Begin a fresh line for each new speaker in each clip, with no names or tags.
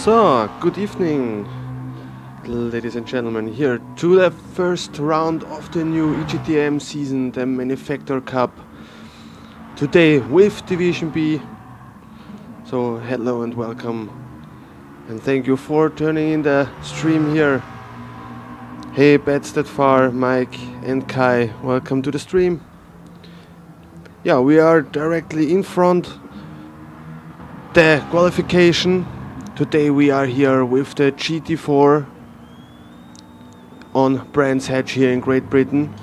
So, good evening, ladies and gentlemen, here to the first round of the new EGTM season, the Manufacturer Cup. Today with Division B. So, hello and welcome, and thank you for turning in the stream here. Hey, Bats that far, Mike and Kai, welcome to the stream. Yeah, we are directly in front the qualification. Today we are here with the GT4 on Brands Hatch here in Great Britain.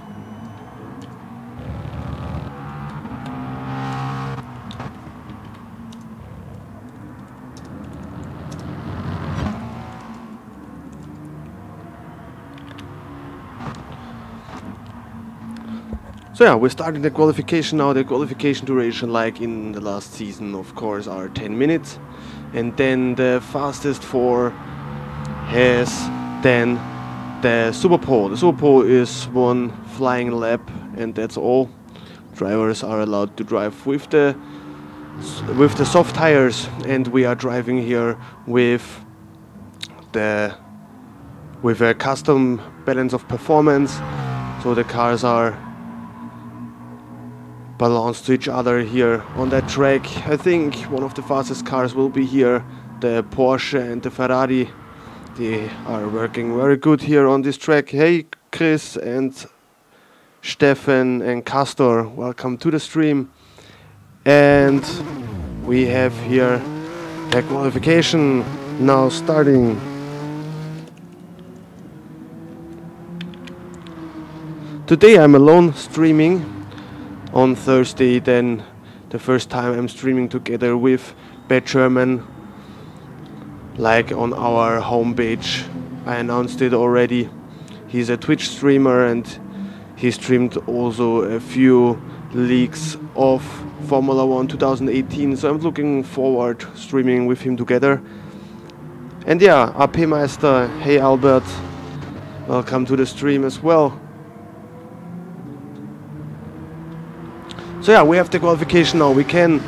So yeah, we're starting the qualification now. The qualification duration, like in the last season, of course, are 10 minutes. And then the fastest four has then the Super Pole. The Super Pole is one flying lap, and that's all. Drivers are allowed to drive with the soft tires, and we are driving here with a custom balance of performance. So the cars are balanced to each other here on that track. I think one of the fastest cars will be here, the Porsche and the Ferrari. They are working very good here on this track. Hey Chris and Stefan and Castor, welcome to the stream. And we have here the qualification now starting. Today I'm alone streaming. On Thursday, then the first time I'm streaming together with Bad German, like on our homepage. I announced it already. He's a Twitch streamer and he streamed also a few leagues of Formula 1 2018, so I'm looking forward streaming with him together. And yeah, AP Meister, hey Albert, welcome to the stream as well. So yeah, we have the qualification now. We can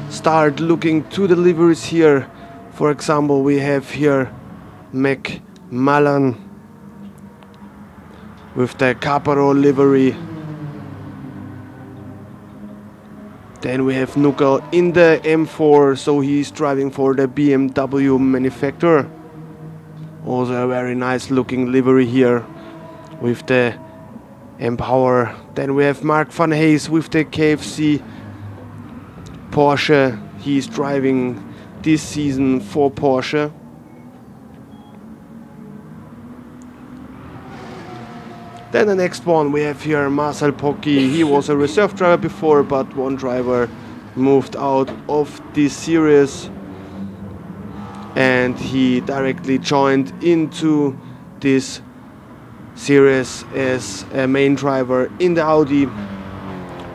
start looking to the liveries here. For example, we have here McMullen with the Caparo livery. Then we have Nuckel in the M4, so he's driving for the BMW manufacturer. Also a very nice looking livery here with the Empower. Then we have Mark van Hayes with the KFC Porsche. He's driving this season for Porsche. Then the next one we have here Marcel Pocki. He was a reserve driver before, but one driver moved out of this series and he directly joined into this series as a main driver in the Audi.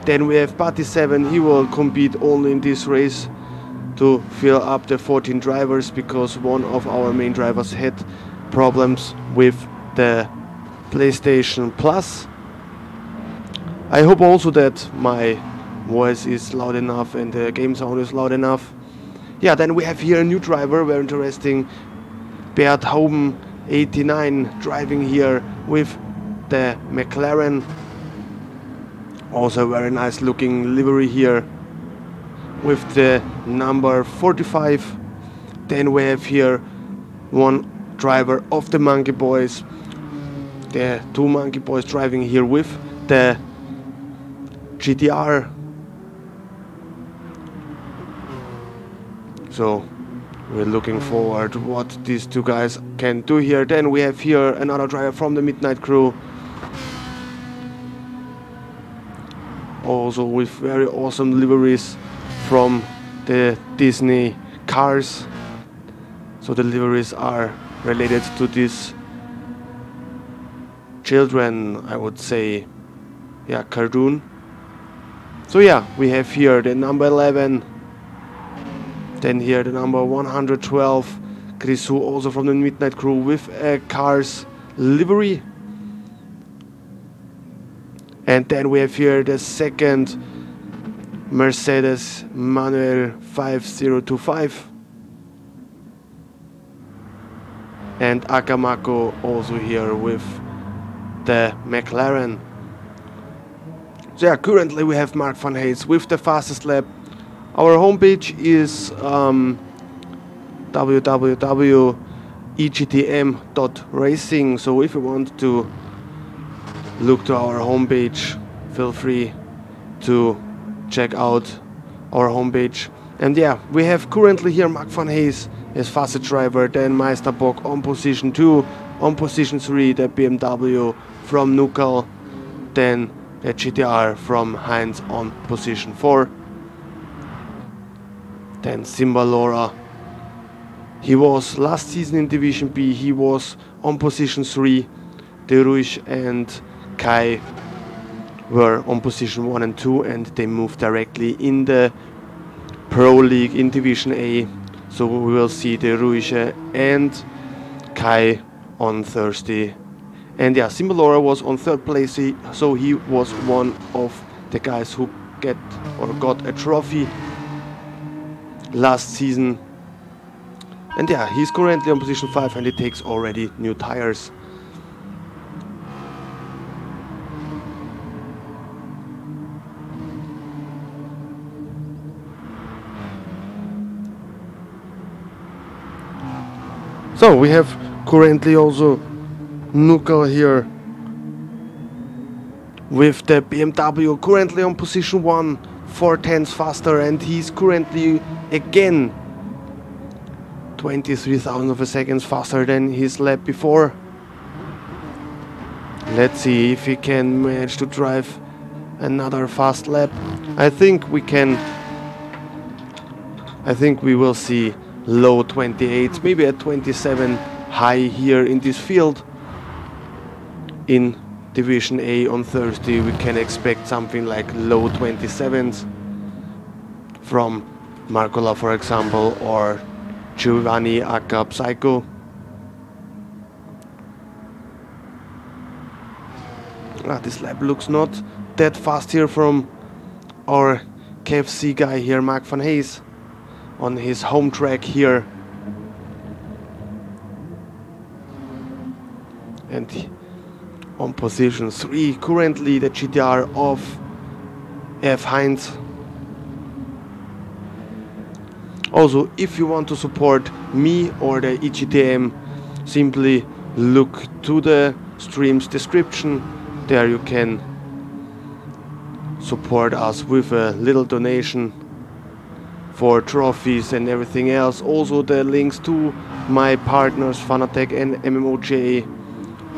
Then we have Patty 7. He will compete only in this race to fill up the 14 drivers because one of our main drivers had problems with the PlayStation Plus. I hope also that my voice is loud enough and the game sound is loud enough. Yeah, then we have here a new driver, very interesting, Bert Hauben 89, driving here with the McLaren. Also very nice looking livery here with the number 45. Then we have here one driver of the Monkey Boys. The two Monkey Boys driving here with the GTR. So we're looking forward to what these two guys can do here. Then we have here another driver from the Midnight Crew. Also with very awesome liveries from the Disney cars. So the liveries are related to these children, I would say. Yeah, cartoon. So yeah, we have here the number 11. Then here the number 112, Chris Hu, also from the Midnight Crew with a Cars livery. And then we have here the second Mercedes Manuel 5025. and Akamako also here with the McLaren. So yeah, currently we have Mark van Hayes with the fastest lap. Our homepage is www.egtm.racing, so if you want to look to our homepage, feel free to check out our homepage. And yeah, we have currently here Mark van Hayes as fastest driver, then Meister Bock on position 2, on position 3 the BMW from MINKIHL, then the GTR from Heinz on position 4. Then Simbalora, he was last season in Division B, he was on position 3. De Ruij and Kai were on position 1 and 2, and they moved directly in the Pro League in Division A. So we will see De Ruij and Kai on Thursday. And yeah, Simbalora was on 3rd place, so he was one of the guys who got a trophy last season. And yeah, he's currently on position 5 and he takes already new tires. So we have currently also MINKIHL here with the BMW currently on position 1, 4/10 faster, and he's currently again 23,000 of a second faster than his lap before. Let's see if he can manage to drive another fast lap. I think we will see low 28s, maybe a 27 high here in this field. In Division A on Thursday we can expect something like low 27s from Marcola, for example, or Giovanni aka Psycho. This lap looks not that fast here from our KFC guy here, Mark van Hayes, on his home track here. And on position 3 currently the GTR of F. Heinz. Also, if you want to support me or the EGTM, simply look to the stream's description. There you can support us with a little donation for trophies and everything else. Also the links to my partners Fanatec and MMOJ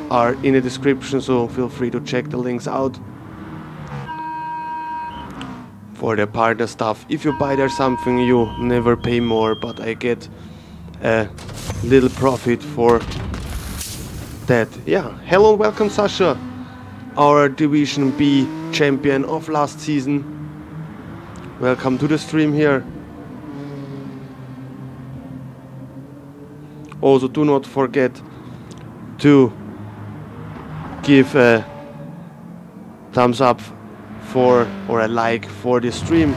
are in the description, so feel free to check the links out for the partner stuff. If you buy there something, you never pay more, but I get a little profit for that. Yeah, hello and welcome Sasha, our Division B champion of last season. Welcome to the stream here. Also, do not forget to give a thumbs up for, or a like for the stream.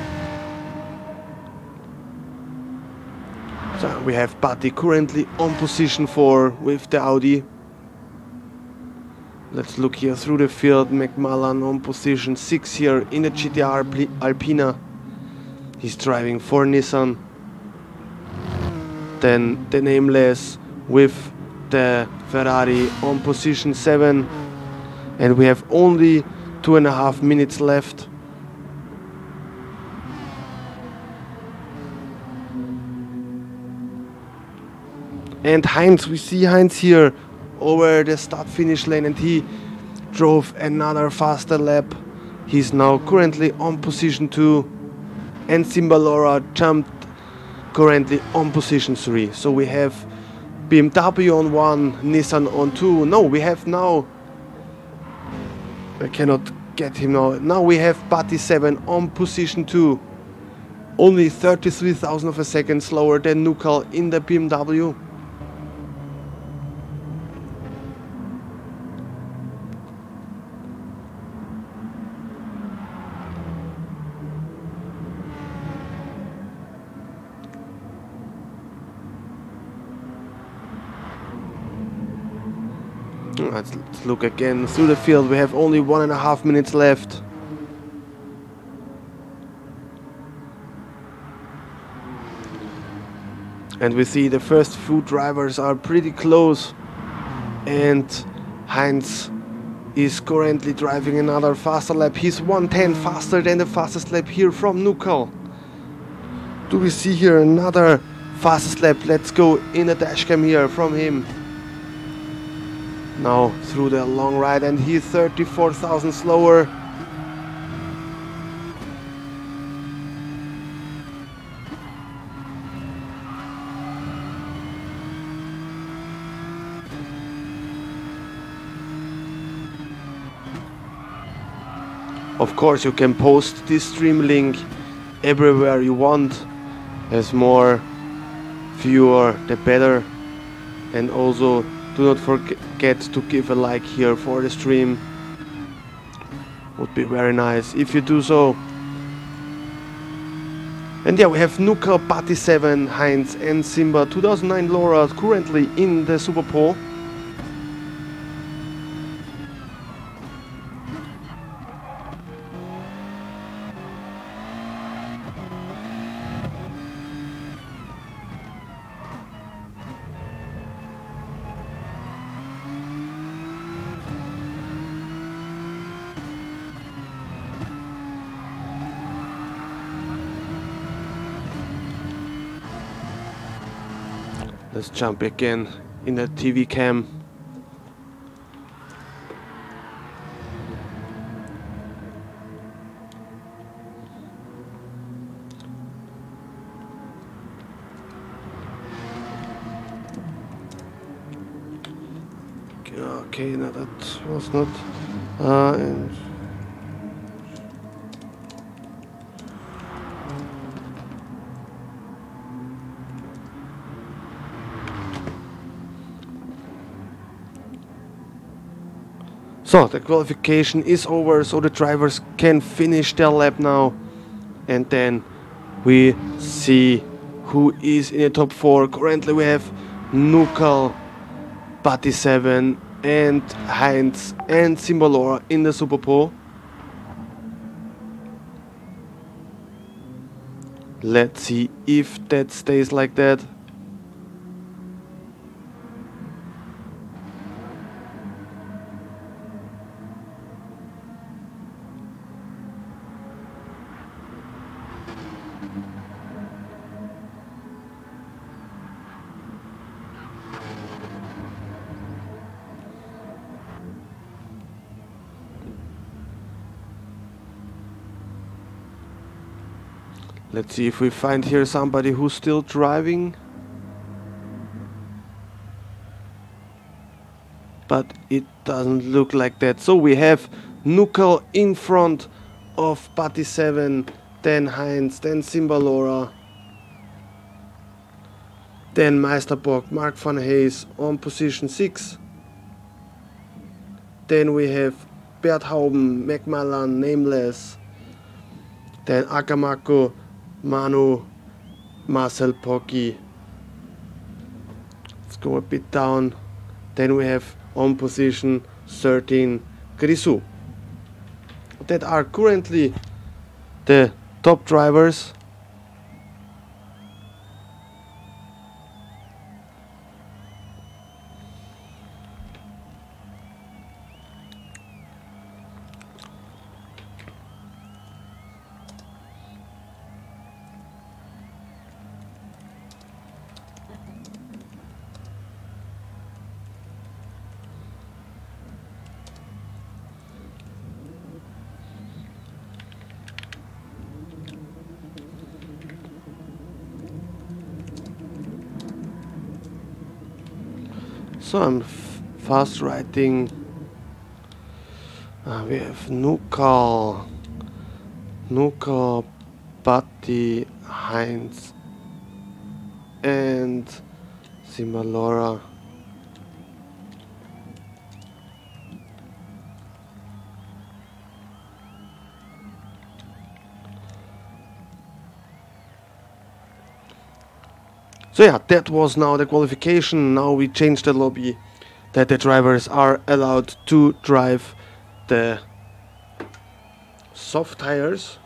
So we have Buddy currently on position 4 with the Audi. Let's look here through the field. McMullen on position 6 here in the GTR Alpina. He's driving for Nissan. Then the Nameless with the Ferrari on position 7. And we have only 2.5 minutes left. And Heinz, we see Heinz here over the start finish lane, and he drove another faster lap. He's now currently on position 2, and Simbalora jumped currently on position 3. So we have BMW on 1, Nissan on 2. No, we have now, I cannot get him now. Now we have Buddy 7 on position 2. Only 33,000 of a second slower than MINKIHL in the BMW. Let's look again through the field. We have only 1.5 minutes left. And we see the first few drivers are pretty close. And Heinz is currently driving another faster lap. He's 1:10 faster than the fastest lap here from MINKIHL. Do we see here another fastest lap? Let's go in the dashcam here from him. Now through the long ride, and he's 34,000 slower. Of course, you can post this stream link everywhere you want. As more viewer, the better. And also, do not forget to give a like here for the stream. Would be very nice if you do so. And yeah, we have Nuka, Patty 7, Heinz and Simba 2009 Laura currently in the Super Pole. Let's jump again in the TV cam. Okay, no, that was not. And so the qualification is over, so the drivers can finish their lap now, and then we see who is in the top 4. Currently we have MINKIHL, Patty 7 and Heinz and Simbalora in the Super Pole. Let's see if that stays like that. Let's see if we find here somebody who's still driving. But it doesn't look like that. So we have MINKIHL in front of Patty 7, then Heinz, then Simbalora, then Meisterbock, Mark van Hayes on position 6. Then we have Bert Hauben, Macmillan, Nameless, then Akamako, Manu, Marcel Pocky. Let's go a bit down. Then we have on position 13 Grisou. That are currently the top drivers. So I'm fast writing. We have MINKIHL, Patty, Heinz and Simbalora. So yeah, that was now the qualification. Now we change the lobby that the drivers are allowed to drive the soft tires.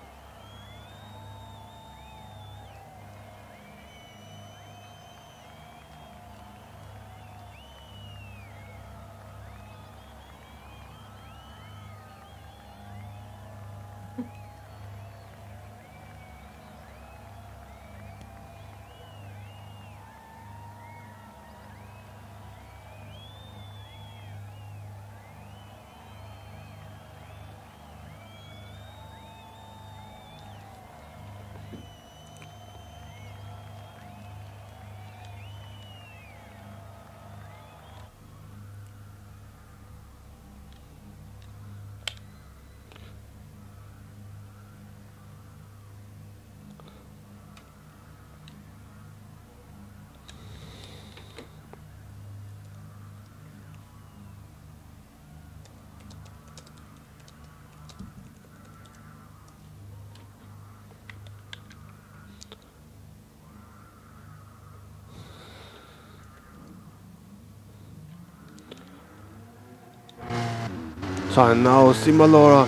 So now Simbalora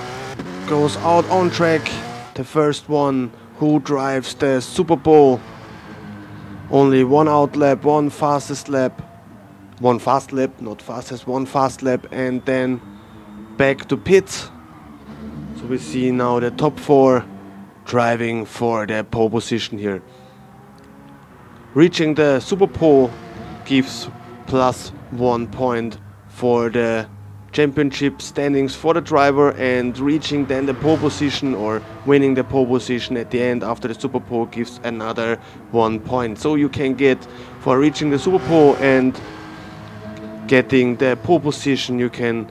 goes out on track, the first one who drives the Super Bowl. Only one out lap, one fastest lap, one fast lap, not fastest, one fast lap, and then back to pits. So we see now the top 4 driving for the pole position here. Reaching the Super Pole gives +1 point for the championship standings for the driver, and reaching then the pole position or winning the pole position at the end after the Super Pole gives another 1 point. So you can get, for reaching the Super Pole and getting the pole position, you can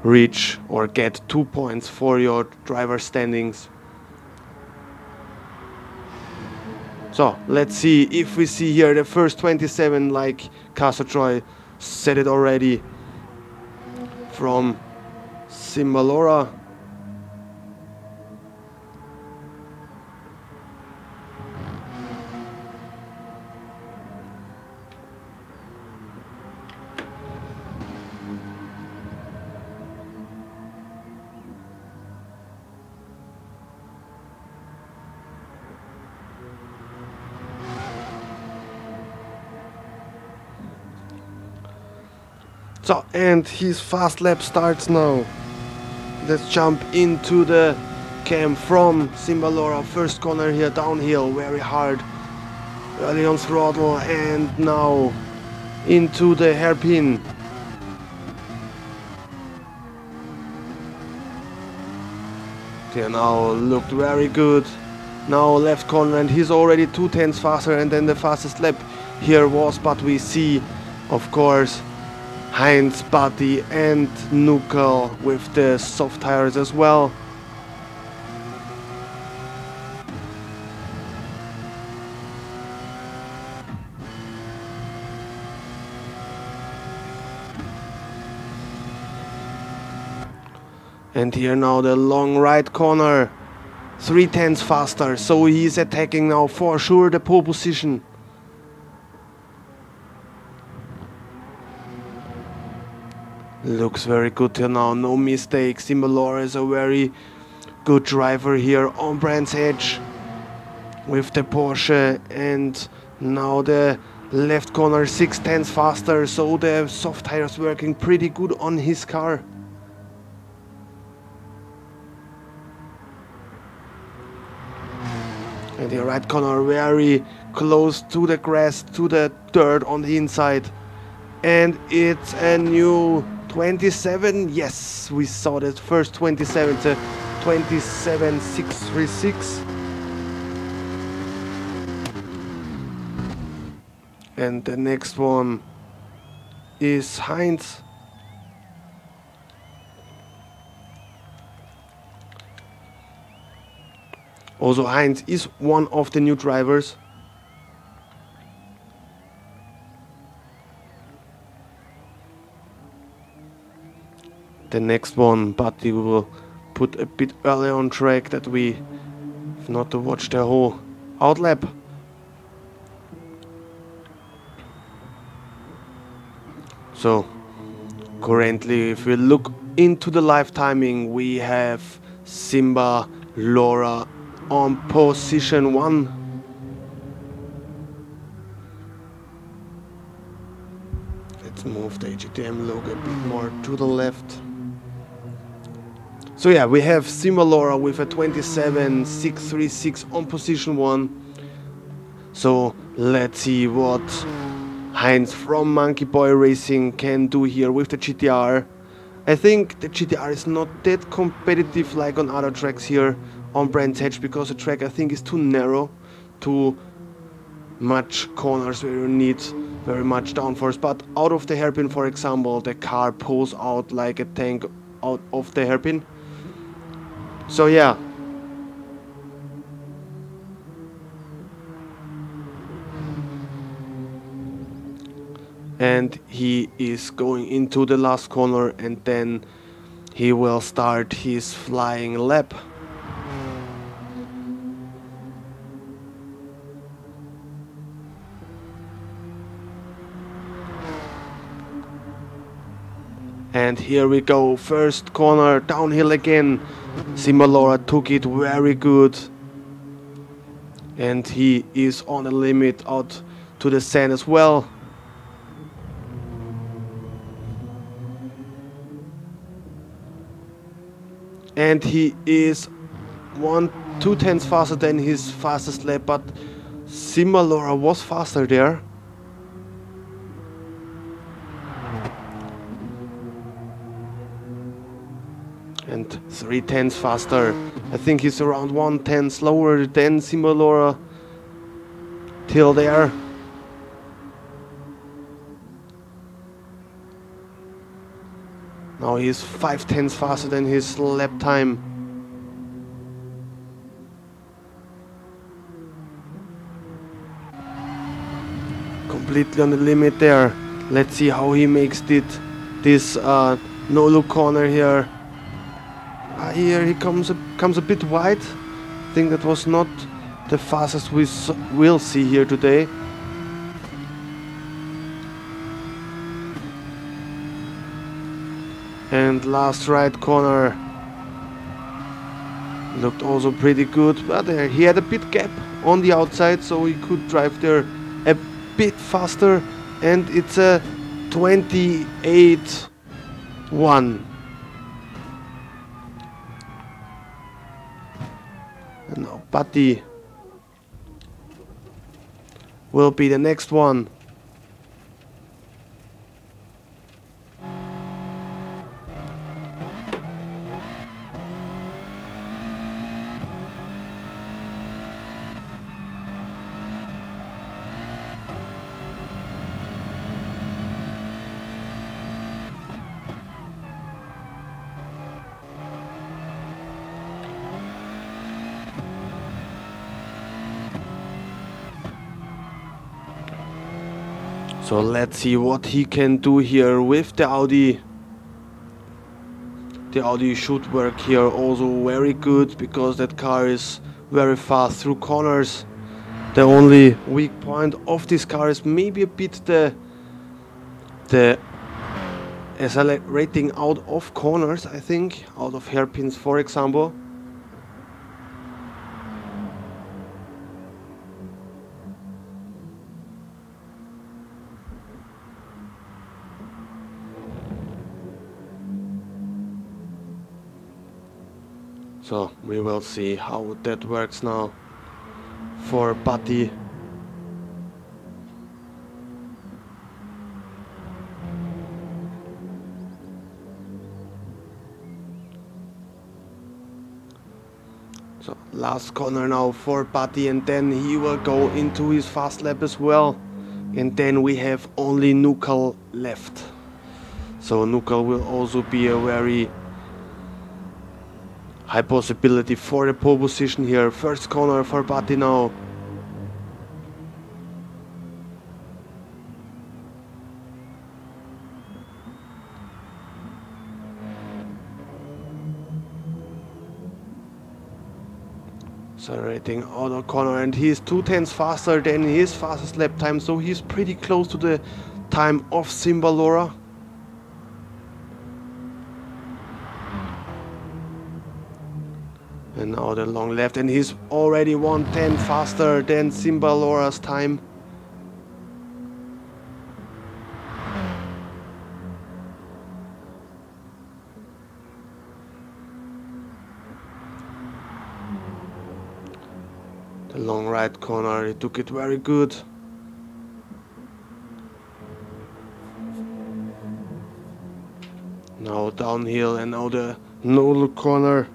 reach or get 2 points for your driver standings. So let's see if we see here the first 27, like Casatroy said it already, from Simbalora. So, and his fast lap starts now. Let's jump into the cam from Simbalora. First corner here, downhill, very hard. Early on throttle, and now into the hairpin. Okay, now looked very good. Now left corner, and he's already 2/10 faster, and then the fastest lap here was, but we see, of course, Heinz, Buddy and MINKIHL with the soft tires as well. And here now the long right corner, 3/10 faster, so he's attacking now for sure the pole position. Looks very good here now, no mistakes. Simbalora is a very good driver here on Brands Hatch with the Porsche, and now the left corner 6/10 faster, so the soft tires working pretty good on his car. And the right corner very close to the grass, to the dirt on the inside, and it's a new 27, yes, we saw that first 27, the 27.636. And the next one is Heinz. Also Heinz is one of the new drivers. The next one, but we will put a bit early on track that we have not to watch the whole outlap. So Currently, if we look into the live timing, we have Simba Laura on position 1. Let's move the EGTM logo a bit more to the left. So yeah, we have Simba Laura with a 27.636 on position 1. So let's see what Heinz from Monkey Boy Racing can do here with the GTR. I think the GTR is not that competitive like on other tracks here on Brands Hatch, because the track I think is too narrow, too much corners where you need very much downforce. But out of the hairpin, for example, the car pulls out like a tank out of the hairpin. So yeah. And he is going into the last corner, and then he will start his flying lap. And here we go, first corner, downhill again. Simba Laura took it very good. And he is on the limit out to the sand as well. And he is 1/2 tenths faster than his fastest lap, but Simba Laura was faster there. And 3 tenths faster. I think he's around 1 tenth slower than Simba Laura till there. Now he's 5 tenths faster than his lap time. Completely on the limit there. Let's see how he makes it. This no-look corner here. Here he comes a bit wide. I think that was not the fastest we will see here today. And last right corner looked also pretty good, but he had a bit gap on the outside, so he could drive there a bit faster, and it's a 28.1. And now Patty will be the next one. So let's see what he can do here with the Audi. The Audi should work here also very good, because that car is very fast through corners. The only weak point of this car is maybe a bit the accelerating out of corners, I think, out of hairpins for example. So we will see how that works now for Patty. So last corner now for Patty, and then he will go into his fast lap as well. And then we have only MINKIHL left. So MINKIHL will also be a very high possibility for the pole position here. First corner for Patty now. Accelerating out of corner, and he's 2 tenths faster than his fastest lap time, so he's pretty close to the time of Simba Laura. And now the long left, and he's already 110 faster than Simbalora's time. The long right corner, he took it very good. Now downhill, and now the no-look corner.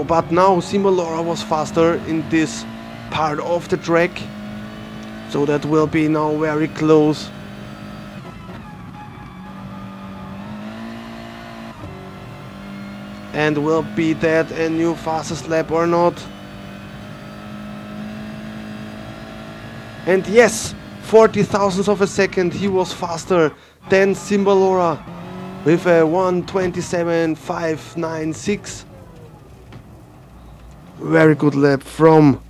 But now Simbalora was faster in this part of the track, so that will be now very close. And will be that a new fastest lap or not? And yes, 40 thousandths of a second he was faster than Simbalora with a 1:27.596. Very good lap from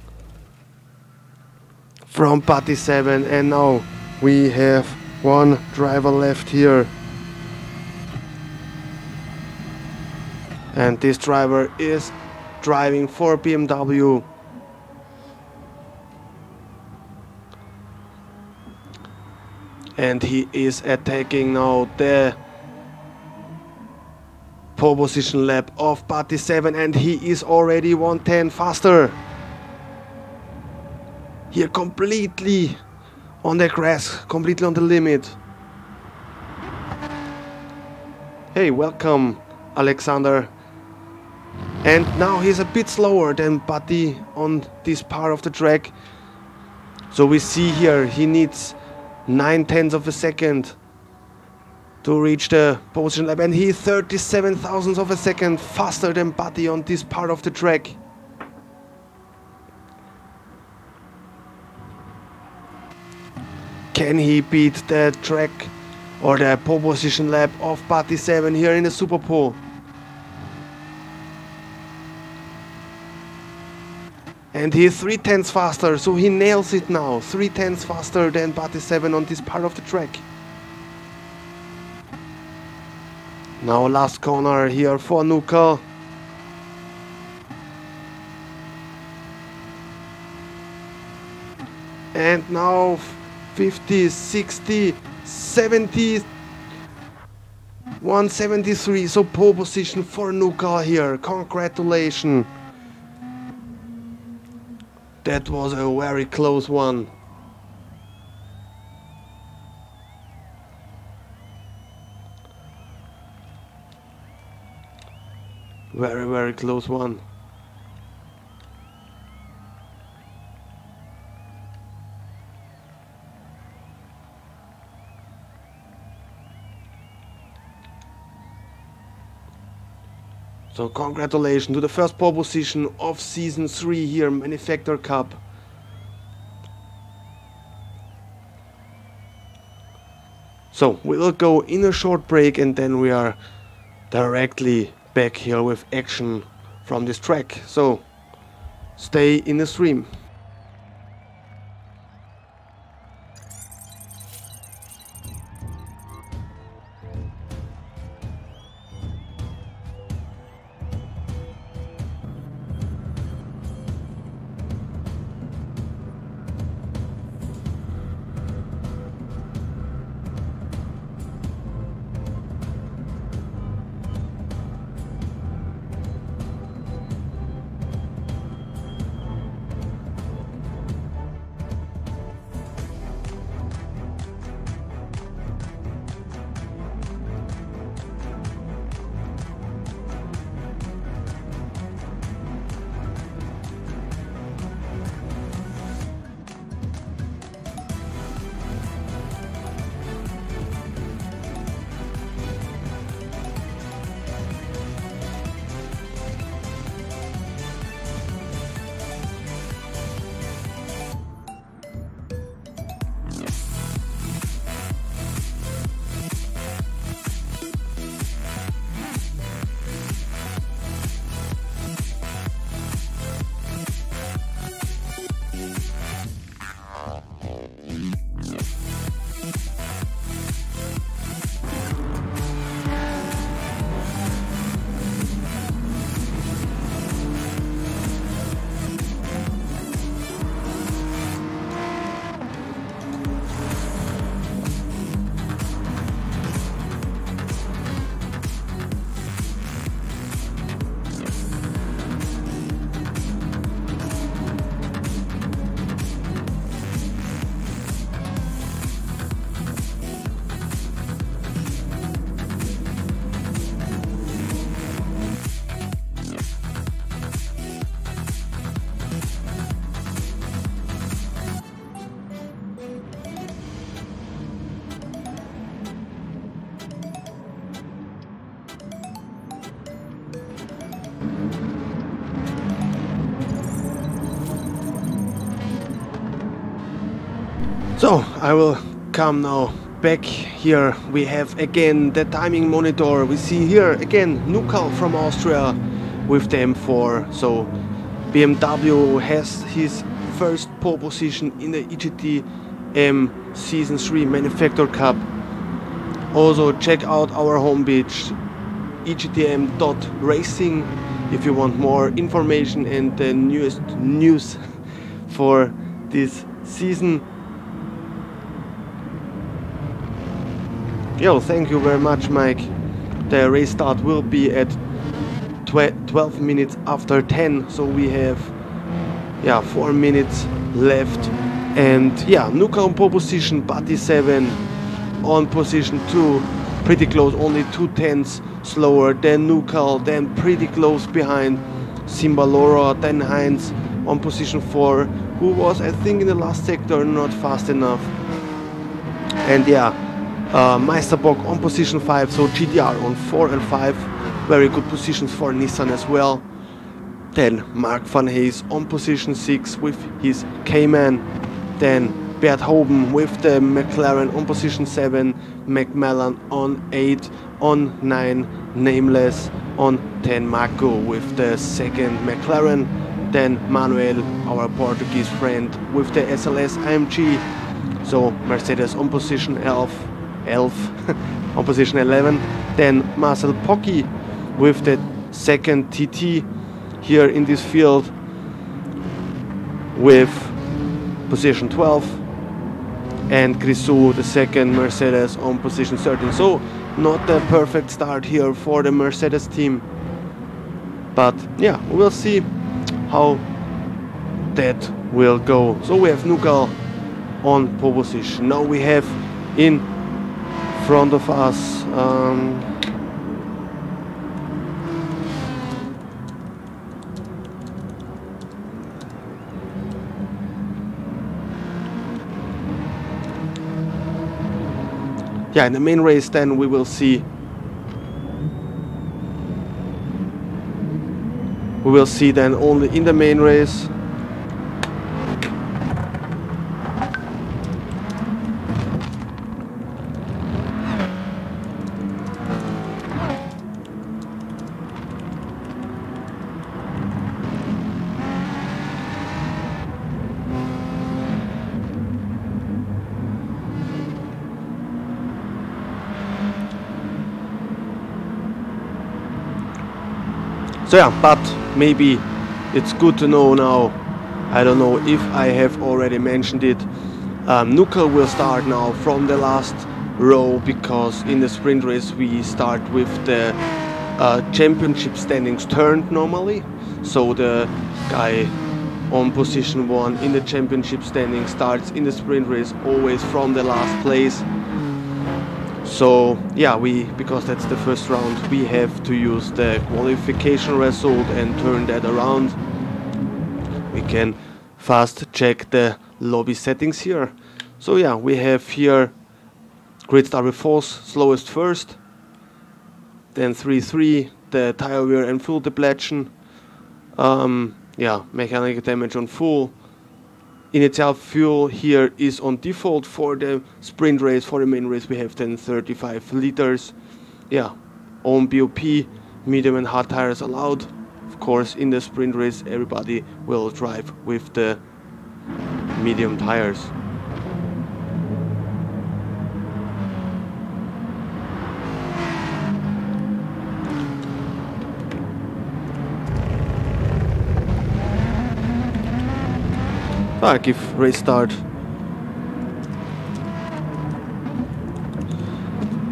Party 7, and now we have one driver left here. And this driver is driving for BMW. And he is attacking now the pole position lap of Party 7, and he is already 110 faster. Here completely on the grass, completely on the limit. Hey, welcome Alexander. And now he's a bit slower than Buddy on this part of the track. So we see here he needs 9/10 of a second to reach the position lap, and he is 37 thousandths of a second faster than Buddy on this part of the track. Can he beat the track or the pole position lap of Party 7 here in the Super Pole? And he is 3/10 faster, so he nails it now. 3/10 faster than Party 7 on this part of the track. Now last corner here for MINKIHL. And now 50, 60, 70, 173, so pole position for MINKIHL here. Congratulations. That was a very close one. Very, very close one. So congratulations to the first pole position of Season 3 here, Manufacturer Cup. So we will go in a short break, and then we are directly back here with action from this track. So stay in the stream. So I will come now back. Here we have again the timing monitor. We see here again MINKIHL from Austria with the M4. So BMW has his first pole position in the EGTM Season 3 Manufacturer Cup. Also check out our homepage egtm.racing if you want more information and the newest news for this season. Yo, thank you very much, Mike. The race start will be at 12 minutes after 10, so we have 4 minutes left. And MINKIHL on pole position, Bati 7 on position 2, pretty close, only 2/10 slower than MINKIHL, then pretty close behind Simbalora, then Heinz on position 4, who was, I think, in the last sector not fast enough. And Meisterbock on position 5, so GDR on 4 and 5, very good positions for Nissan as well. Then Mark van Hees on position 6 with his Cayman. Then Bert Hoben with the McLaren on position 7, McMillan on 8, on 9 Nameless, on 10 Marco with the second McLaren. Then Manuel, our Portuguese friend, with the SLS AMG. So Mercedes on position 11 on position 11. Then Marcel Pocki with the second TT here in this field with position 12, and Grisou, the second Mercedes, on position 13. So not the perfect start here for the Mercedes team, but we'll see how that will go. So we have MINKIHL on pole position. Now we have in front of us in the main race. Then we will see then only in the main race. So but maybe it's good to know now, I don't know if I have already mentioned it, MINKIHL will start now from the last row, because in the sprint race we start with the championship standings turned normally. So the guy on position 1 in the championship standing starts in the sprint race always from the last place. So because that's the first round, we have to use the qualification result and turn that around. We can fast check the lobby settings here. So we have here grid start with force, slowest first, then 3-3, the tire wear and fuel depletion, mechanical damage on full. Initial fuel here is on default for the sprint race. For the main race we have then 35 liters. On BOP, medium and hard tires allowed. Of course, in the sprint race everybody will drive with the medium tires. I give race start.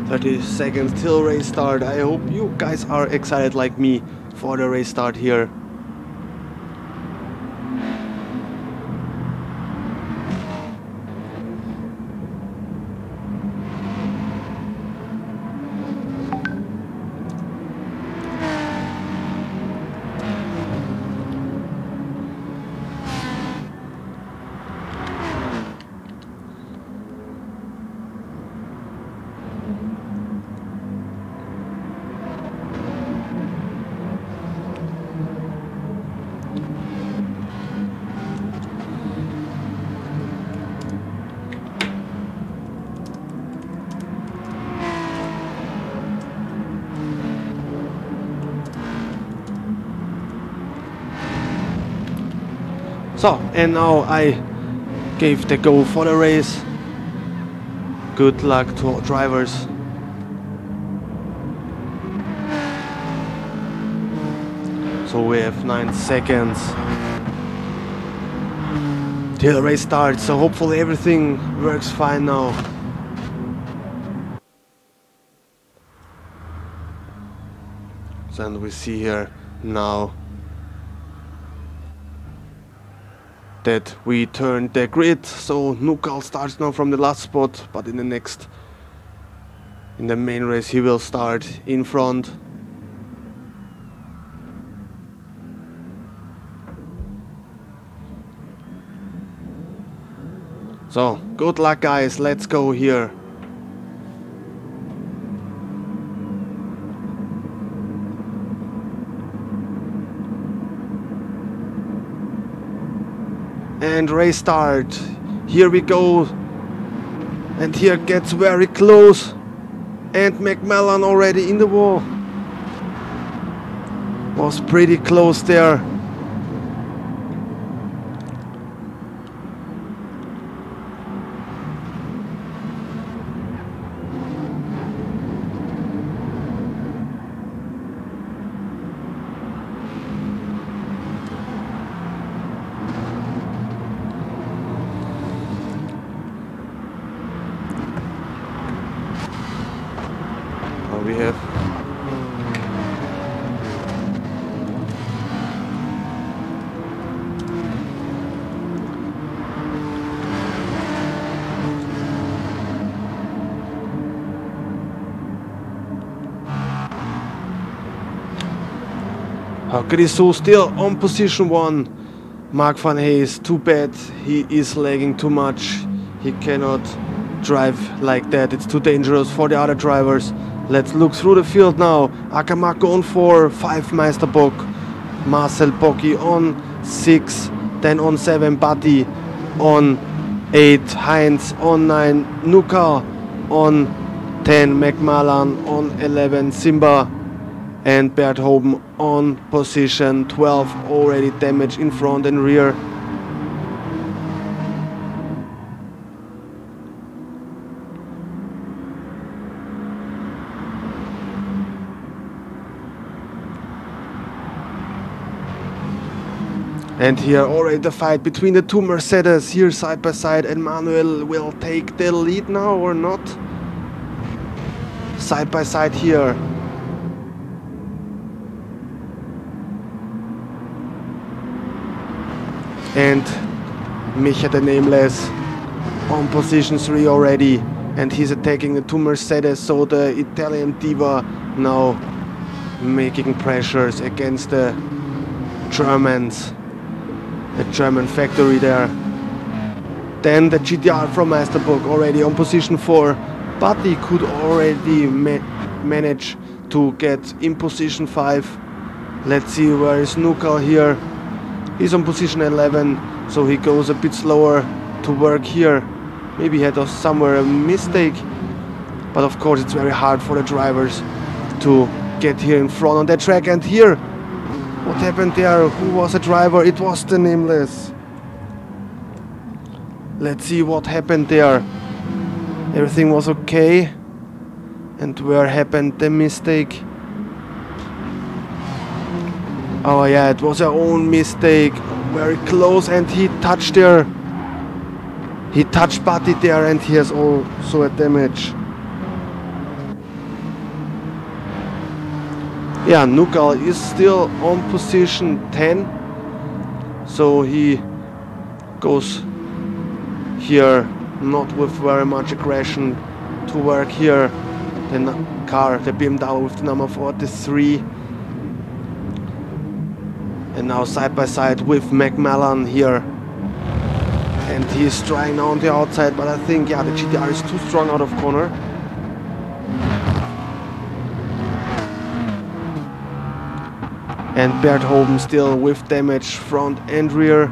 30 seconds till race start. I hope you guys are excited like me for the race start here. So, and now I gave the go for the race. Good luck to all drivers. So we have 9 seconds till the race starts, so hopefully everything works fine now. So, and we see here now that we turned the grid, so MINKIHL starts now from the last spot, but in the main race he will start in front. So, good luck guys, let's go here. And race start. Here we go. And here gets very close. And McMillan already in the wall. Was pretty close there. We have Grisso still on position 1. Mark van Hayes, too bad, he is lagging too much. He cannot drive like that, it's too dangerous for the other drivers. Let's look through the field now. Akamako on 4, 5 Meisterbock, Marcel Bocchi on 6, then on 7 Batti, on 8 Heinz, on 9 Nuka, on 10 McMillan, on 11 Simba, and Berthoven on position 12, already damaged in front and rear. And here already the fight between the two Mercedes here side by side, and Manuel will take the lead now or not. Side by side here. And Micha the Nameless on position 3 already, and he's attacking the two Mercedes, so the Italian diva now making pressures against the Germans. The German factory there. Then the GTR from Meisterbock already on position 4, but he could already manage to get in position 5. Let's see where is Nuka here. He's on position 11, so he goes a bit slower to work here. Maybe he had somewhere a mistake, but of course it's very hard for the drivers to get here in front on that track. And here, what happened there? Who was the driver? It was the Nameless. Let's see what happened there. Everything was okay. And where happened the mistake? Oh yeah, it was our own mistake. Very close, and he touched there. He touched Batti there, and he has also a damage. Yeah, MINKIHL is still on position 10, so he goes here not with very much aggression to work here. The car, the BMW with the number 43, and now side by side with McMillan here, and he's trying now on the outside, but I think yeah, the GTR is too strong out of corner. And Berthoven still with damage front and rear.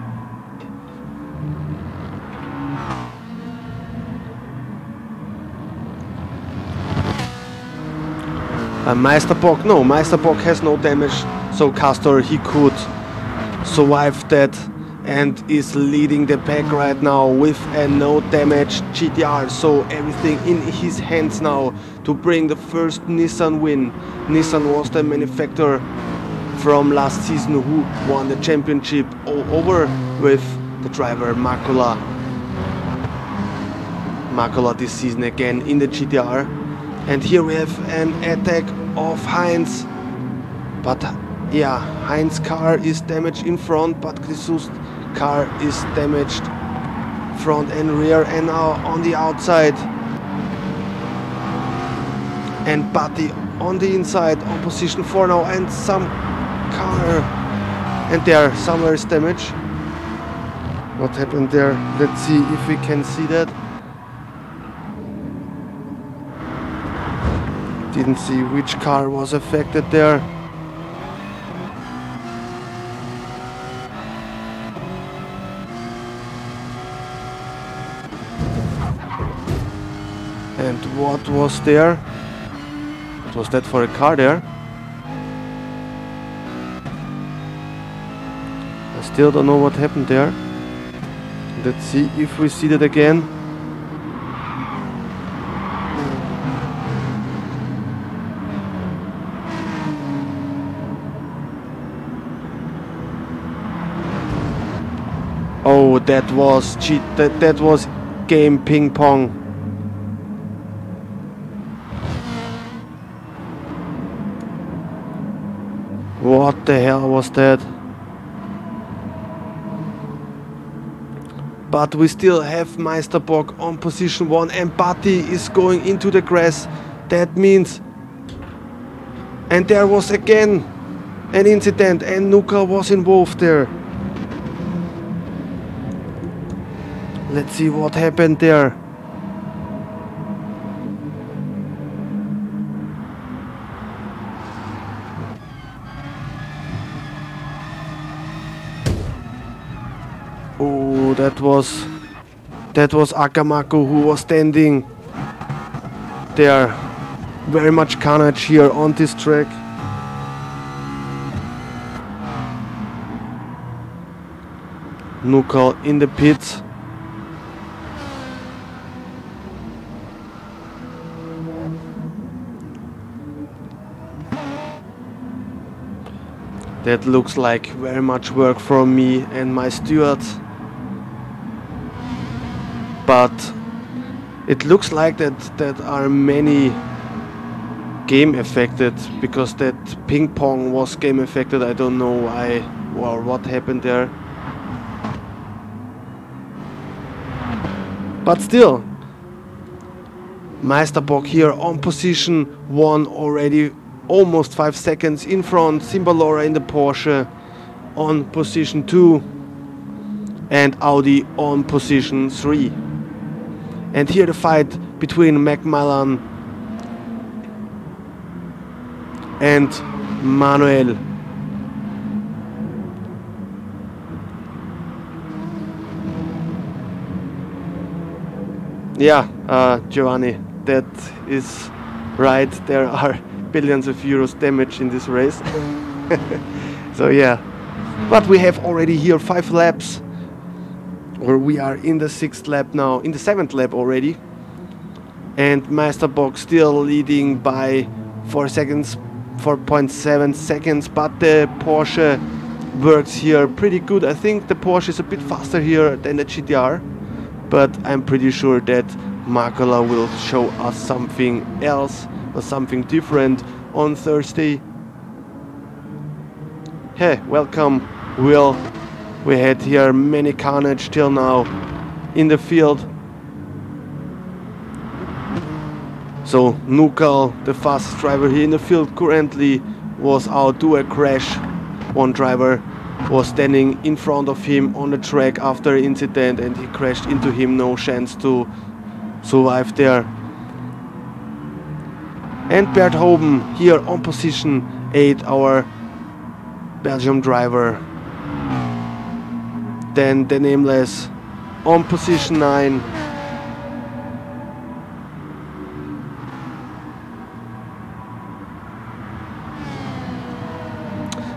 Meisterbock has no damage, so Castor, he could survive that and is leading the pack right now with a no damage GTR, so everything in his hands now to bring the first Nissan win. Nissan was the manufacturer from last season who won the championship over with the driver MINKIHL this season again in the GTR. And here we have an attack of Heinz, but yeah, Heinz's car is damaged in front, but Jesus' car is damaged front and rear, and now on the outside, and Buddy on the inside on position 4 now, and some car, and there somewhere is damage. What happened there? Let's see if we can see that. Didn't see which car was affected there. And what was there? What was that for a car there? I still don't know what happened there. Let's see if we see that again. Oh, that was cheat. That was game ping pong. What the hell was that? But we still have Meisterbock on position 1, and Buddy is going into the grass. That means... And there was again an incident, and MINKIHL was involved there. Let's see what happened there. Oh, that was Akamaku who was standing there. Very much carnage here on this track. MINKIHL in the pits. That looks like very much work from me and my stewards. But it looks like that are many game affected, because that ping pong was game affected. I don't know why or what happened there. But still, Meisterbock here on position 1 already, almost 5 seconds in front. Simbalora in the Porsche on position 2, and Audi on position 3. And here the fight between Macmillan and Manuel. Yeah, Giovanni, that is right. There are billions of euros damage in this race. So yeah, but we have already here 5 laps, or we are in the 6th lap now, in the 7th lap already, and Meisterbock still leading by 4.7 seconds, but the Porsche works here pretty good. I think the Porsche is a bit faster here than the GTR, but I'm pretty sure that MINKIHL will show us something else or something different on Thursday. Hey, welcome, Will. We had here many carnage till now in the field. So MINKIHL, the fastest driver here in the field currently, was out to a crash. One driver was standing in front of him on the track after an incident, and he crashed into him. No chance to survive there. And Bert Hoben here on position 8, our Belgium driver. Then the Nameless on position 9.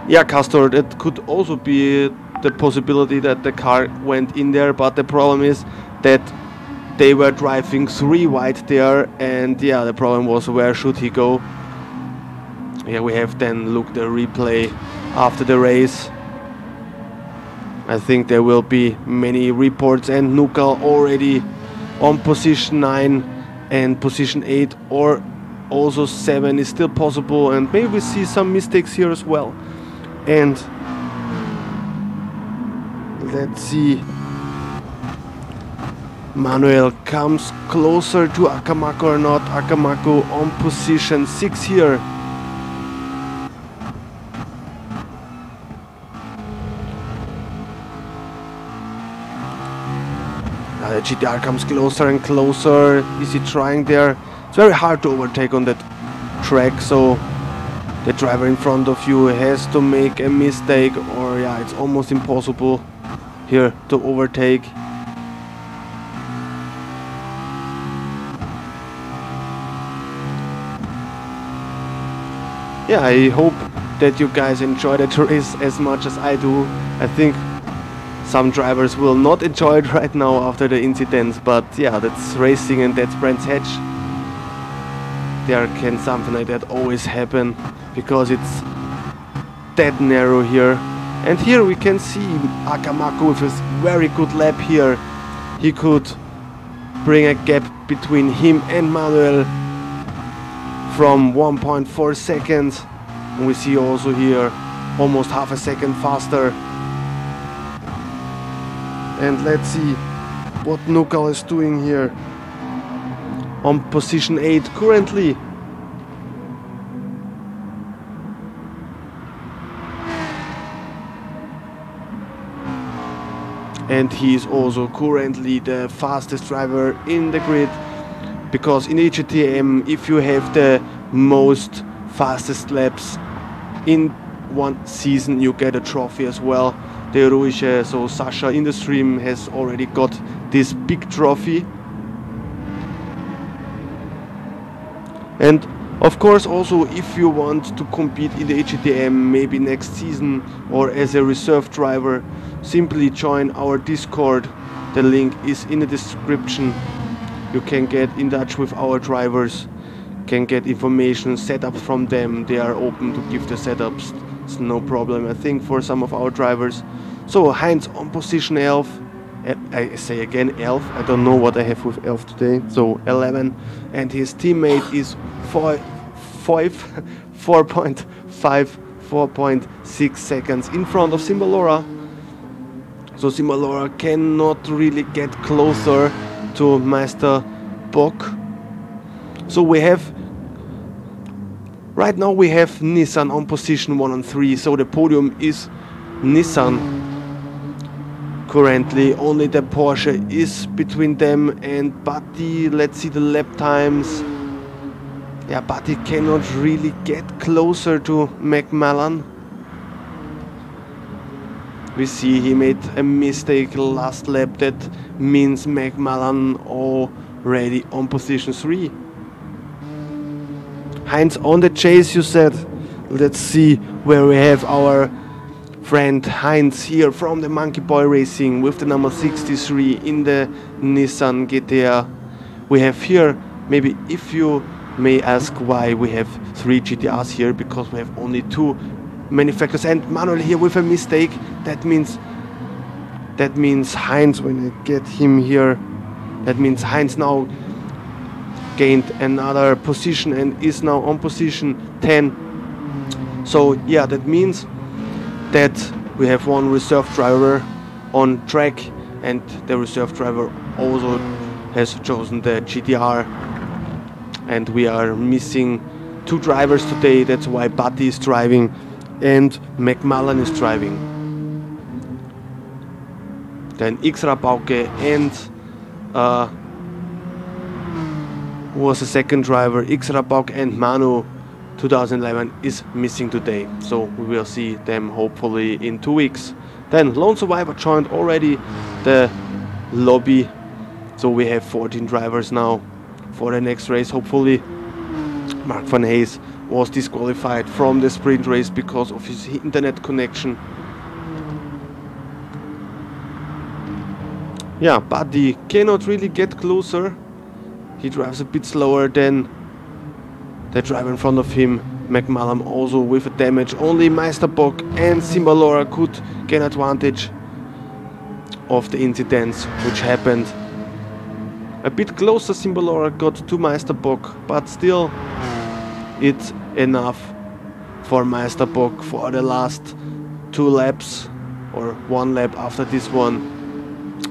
Yeah, Castor, that could also be the possibility that the car went in there, but the problem is that they were driving 3 wide there, and yeah, the problem was where should he go. Yeah, we have then looked the replay after the race. I think there will be many reports, and MINKIHL already on position 9 and position 8, or also 7 is still possible, and maybe we see some mistakes here as well. And let's see, Manuel comes closer to Akamaku or not. Akamaku on position 6 here. The GTR comes closer and closer. Is he trying there? It's very hard to overtake on that track, so the driver in front of you has to make a mistake, or yeah, it's almost impossible here to overtake. Yeah, I hope that you guys enjoy that race as much as I do. I think some drivers will not enjoy it right now after the incidents, but yeah, that's racing and that's Brands Hatch. There can something like that always happen, because it's that narrow here. And here we can see Akamaku with his very good lap here. He could bring a gap between him and Manuel from 1.4 seconds. And we see also here almost half a second faster. And let's see what MINKIHL is doing here on position 8 currently. And he is also currently the fastest driver in the grid, because in EGTM, if you have the most fastest laps in one season, you get a trophy as well. The Ruische, so Sasha in the stream, has already got this big trophy. And of course, also if you want to compete in the EGTM maybe next season or as a reserve driver, simply join our Discord. The link is in the description. You can get in touch with our drivers, can get information, setups from them. They are open to give the setups. It's no problem, I think, for some of our drivers. So Heinz on position 11. I say again 11. I don't know what I have with 11 today. So 11, and his teammate is 4.6 seconds in front of Simbalora. So Simbalora cannot really get closer to Meister Bock. So we have, right now we have Nissan on position 1 and 3. So the podium is Nissan. Currently only the Porsche is between them and Batti. Let's see the lap times. Yeah, Batti cannot really get closer to McMillan. We see he made a mistake last lap. That means McMillan already on position 3. Heinz on the chase, you said. Let's see where we have our friend Heinz here from the MINKIHL Racing with the number 63 in the Nissan GTR. We have here, maybe if you may ask why we have 3 GTRs here, because we have only 2 manufacturers, and Manuel here with a mistake. That means Heinz, when I get him here, that means Heinz now gained another position and is now on position 10. So yeah, that means that we have 1 reserve driver on track, and the reserve driver also has chosen the GTR, and we are missing 2 drivers today. That's why Batti is driving and McMillan is driving. Then X-Rabauke and who was the second driver, X-Rabauke and Manu 2011 is missing today, so we will see them hopefully in 2 weeks. Then Lone Survivor joined already the lobby, so we have 14 drivers now for the next race. Hopefully Mark van Hayes was disqualified from the sprint race because of his internet connection. Yeah, but he cannot really get closer. He drives a bit slower than the driver in front of him. McMullen also with a damage. Only Meisterbock and Simbalora could gain advantage of the incidents which happened. A bit closer Simbalora got to Meisterbock, but still it's enough for Meisterbock for the last 2 laps or 1 lap after this one.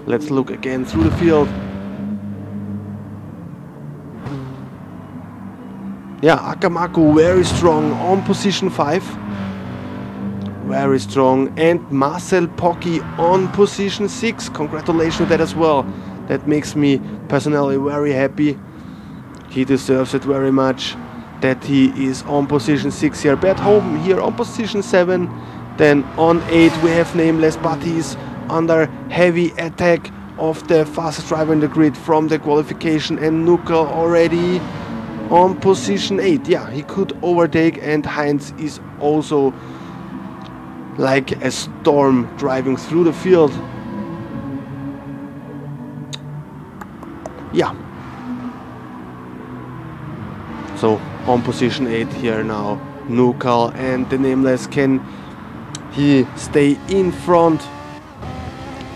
Let's look again through the field. Yeah, Akamaku very strong on position 5. Very strong. And Marcel Pocky on position 6. Congratulations to that as well. That makes me personally very happy. He deserves it very much that he is on position 6 here. Bert Hoben here on position 7. Then on 8 we have Nameless, but he's under heavy attack of the fastest driver in the grid from the qualification, and Nuka already on position 8. Yeah, he could overtake, and Heinz is also like a storm driving through the field. Yeah. So on position 8 here now, Nukal and the Nameless. Can he stay in front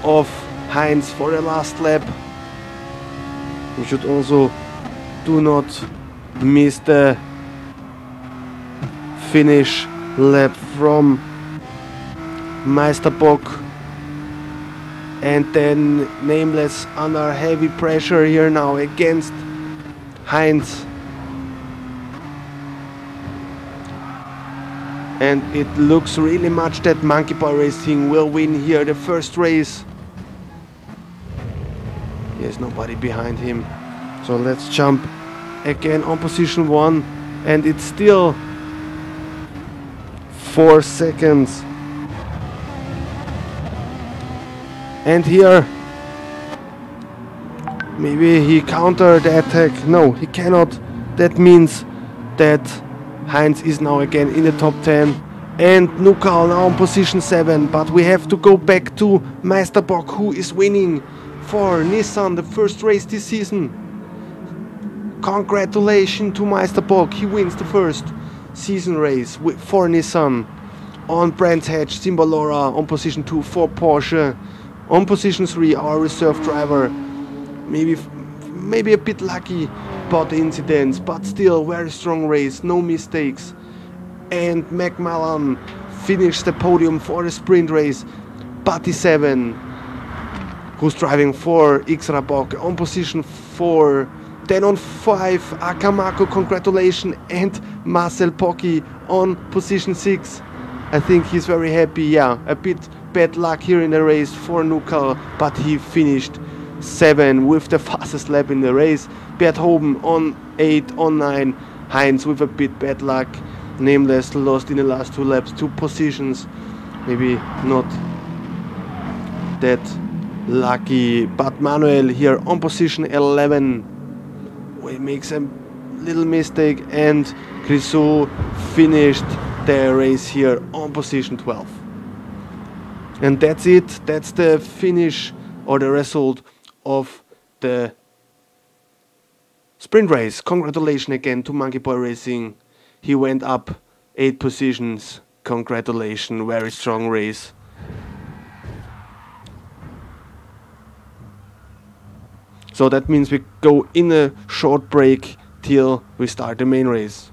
of Heinz for the last lap? We should also do not miss the finish lap from Meisterbock, and then Nameless under heavy pressure here now against Heinz. And it looks really much that MINKIHL Racing will win here the first race. There's nobody behind him. So let's jump again on position 1. And it's still 4 seconds. And here, maybe he countered the attack. No, he cannot. That means that Heinz is now again in the top 10, and Nukal now on position 7, but we have to go back to Meisterbock, who is winning for Nissan the first race this season. Congratulations to Meisterbock, he wins the first season race for Nissan. On Brands Hatch, Simbalora on position 2 for Porsche. On position 3 our reserve driver, maybe a bit lucky about the incidents, but still very strong race, no mistakes. And McMullen finished the podium for the sprint race. Patty 7, who's driving for Xrabok, on position 4. Then on 5 Akamaku, congratulations, and Marcel Pocky on position 6. I think he's very happy. Yeah, a bit bad luck here in the race for Nukal, but he finished 7 with the fastest lap in the race. Bert Hoben on 8, on 9. Heinz with a bit bad luck. Nameless lost in the last 2 laps 2 positions. Maybe not that lucky. But Manuel here on position 11. He makes a little mistake, and Grisou finished the race here on position 12. And that's it. That's the finish or the result of the sprint race. Congratulations again to MINKIHL Racing. He went up 8 positions. Congratulations, very strong race. So that means we go in a short break till we start the main race.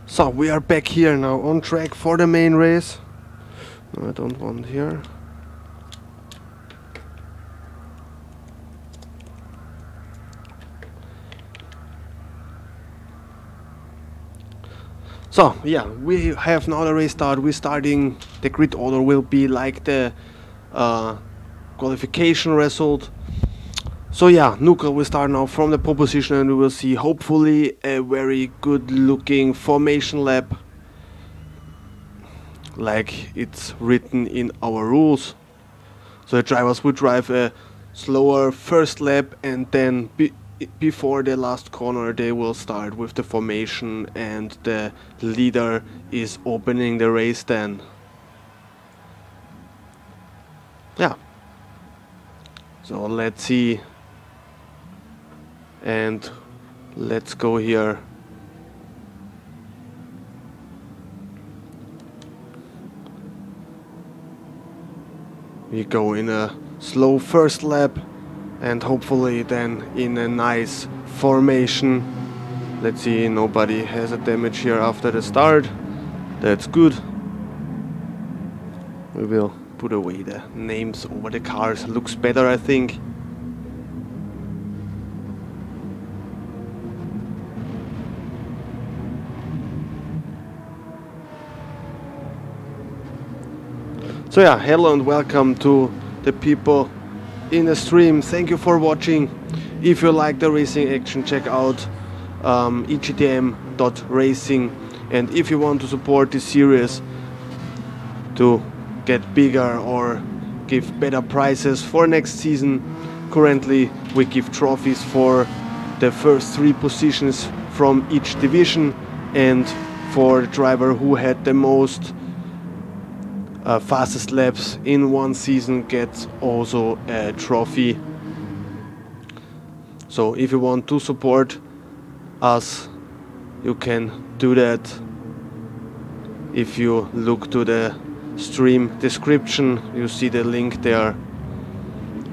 So we are back here now on track for the main race. No, I don't want here. So yeah, we have now the race start. We're starting, the grid order will be like the qualification result. So yeah, Nuka will start now from the pole position, and we will see hopefully a very good looking formation lap, like it's written in our rules. So the drivers would drive a slower first lap, and then before the last corner they will start with the formation, and the leader is opening the race then. Yeah. So let's see. And let's go here. We go in a slow first lap, and hopefully then in a nice formation. Let's see, nobody has a damage here after the start. That's good. We will put away the names over the cars. Looks better, I think. So yeah, hello and welcome to the people in the stream. Thank you for watching. If you like the racing action, check out EGTM.racing. And if you want to support this series to get bigger or give better prizes for next season, currently we give trophies for the first 3 positions from each division, and for the driver who had the most fastest laps in one season gets also a trophy. So if you want to support us, you can do that if you look to the stream description. You see the link there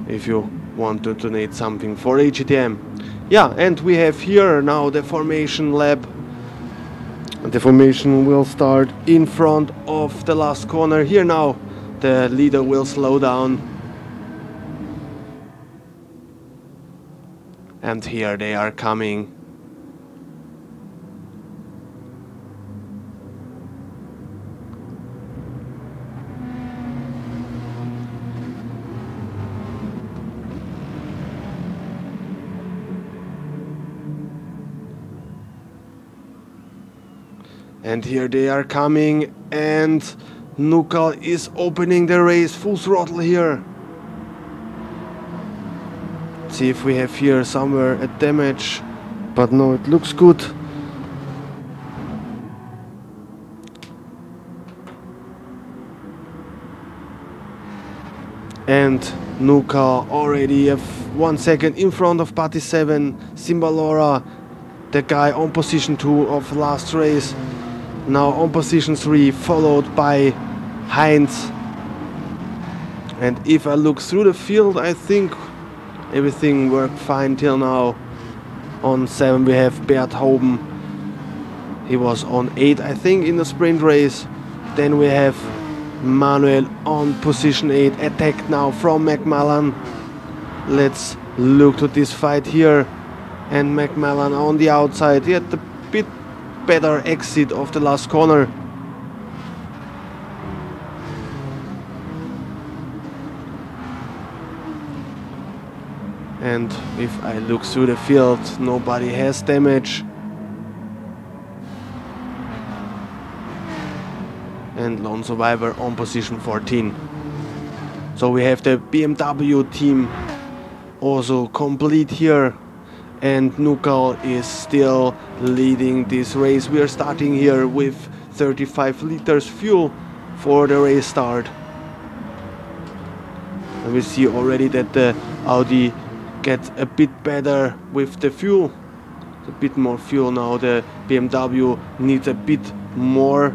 if you want to donate something for EGTM. Yeah, and we have here now the formation lap. The formation will start in front of the last corner. Here now the leader will slow down, and here they are coming. And here they are coming, and Nuka is opening the race full throttle here. Let's see if we have here somewhere a damage, but no, it looks good. And Nuka already have 1 second in front of Party 7, Simbalora, the guy on position 2 of last race. Now on position 3, followed by Heinz. And if I look through the field, I think everything worked fine till now. On 7 we have Bert Hoben. He was on 8, I think, in the sprint race. Then we have Manuel on position 8, attacked now from McMullen. Let's look to this fight here. And McMullen on the outside. He had a bit better exit of the last corner. And if I look through the field, nobody has damage. And lone survivor on position 14. So we have the BMW team also complete here. And Nuka is still leading this race. We are starting here with 35 liters fuel for the race start. And we see already that the Audi gets a bit better with the fuel. A bit more fuel now. The BMW needs a bit more.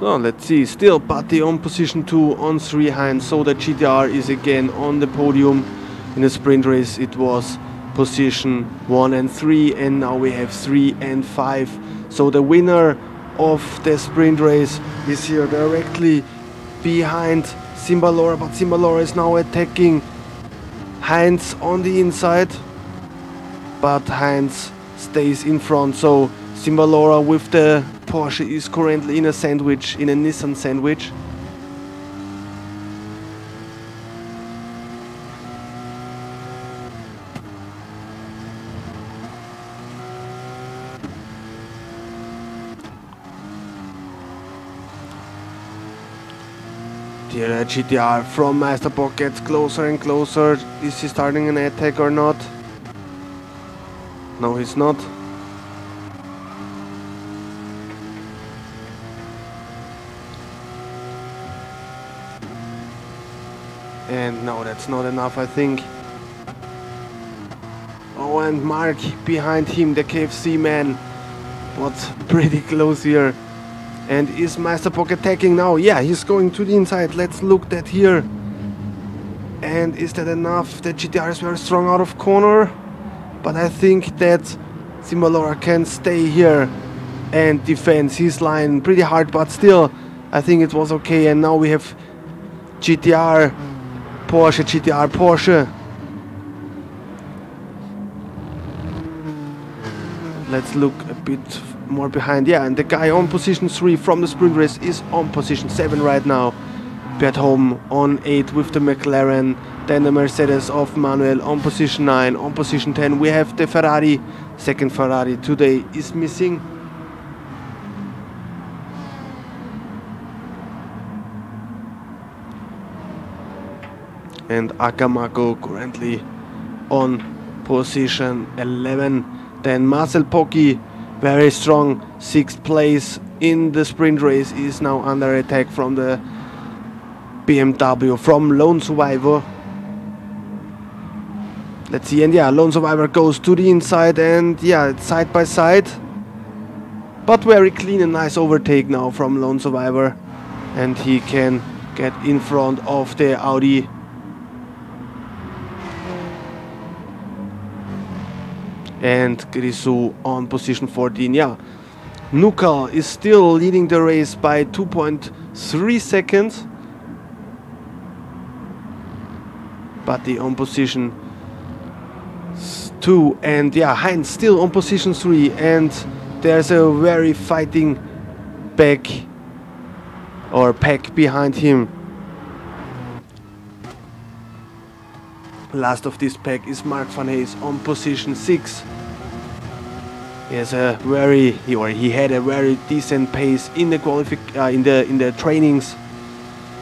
So let's see, still Patti on position 2, on 3 Heinz, so the GTR is again on the podium. In the sprint race it was position 1 and 3, and now we have 3 and 5. So the winner of the sprint race is here directly behind Simbalora, but Simbalora is now attacking Heinz on the inside, but Heinz stays in front. So Simbalora with the Porsche is currently in a sandwich, in a Nissan sandwich. The GTR from Meisterbock gets closer and closer. Is he starting an attack or not? No, he's not. And no, that's not enough, I think. Oh, and Mark behind him, the KFC man. But pretty close here. And is Meisterbock attacking now? Yeah, he's going to the inside. Let's look that here. And is that enough? The GTR is very strong out of corner. But I think that Simbalora can stay here and defend his line pretty hard. But still, I think it was okay. And now we have GTR, Porsche, GTR, Porsche. Let's look a bit more behind. Yeah, and the guy on position 3 from the sprint race is on position 7 right now. Bert Home on 8 with the McLaren. Then the Mercedes of Manuel on position 9. On position 10 we have the Ferrari. Second Ferrari today is missing. And Akamako currently on position 11. Then Marcel Pocki, very strong, 6th place in the sprint race, is now under attack from the BMW, from Lone Survivor. Let's see, and yeah, Lone Survivor goes to the inside, and yeah, it's side by side. But very clean and nice overtake now from Lone Survivor. And he can get in front of the Audi. And Grisou on position 14. Yeah, Nuka is still leading the race by 2.3 seconds. Patti on position 2, and yeah, Heinz still on position 3, and there's a very fighting pack behind him. Last of this pack is Mark van Hayes on position 6. He has a he had a very decent pace in the in the trainings,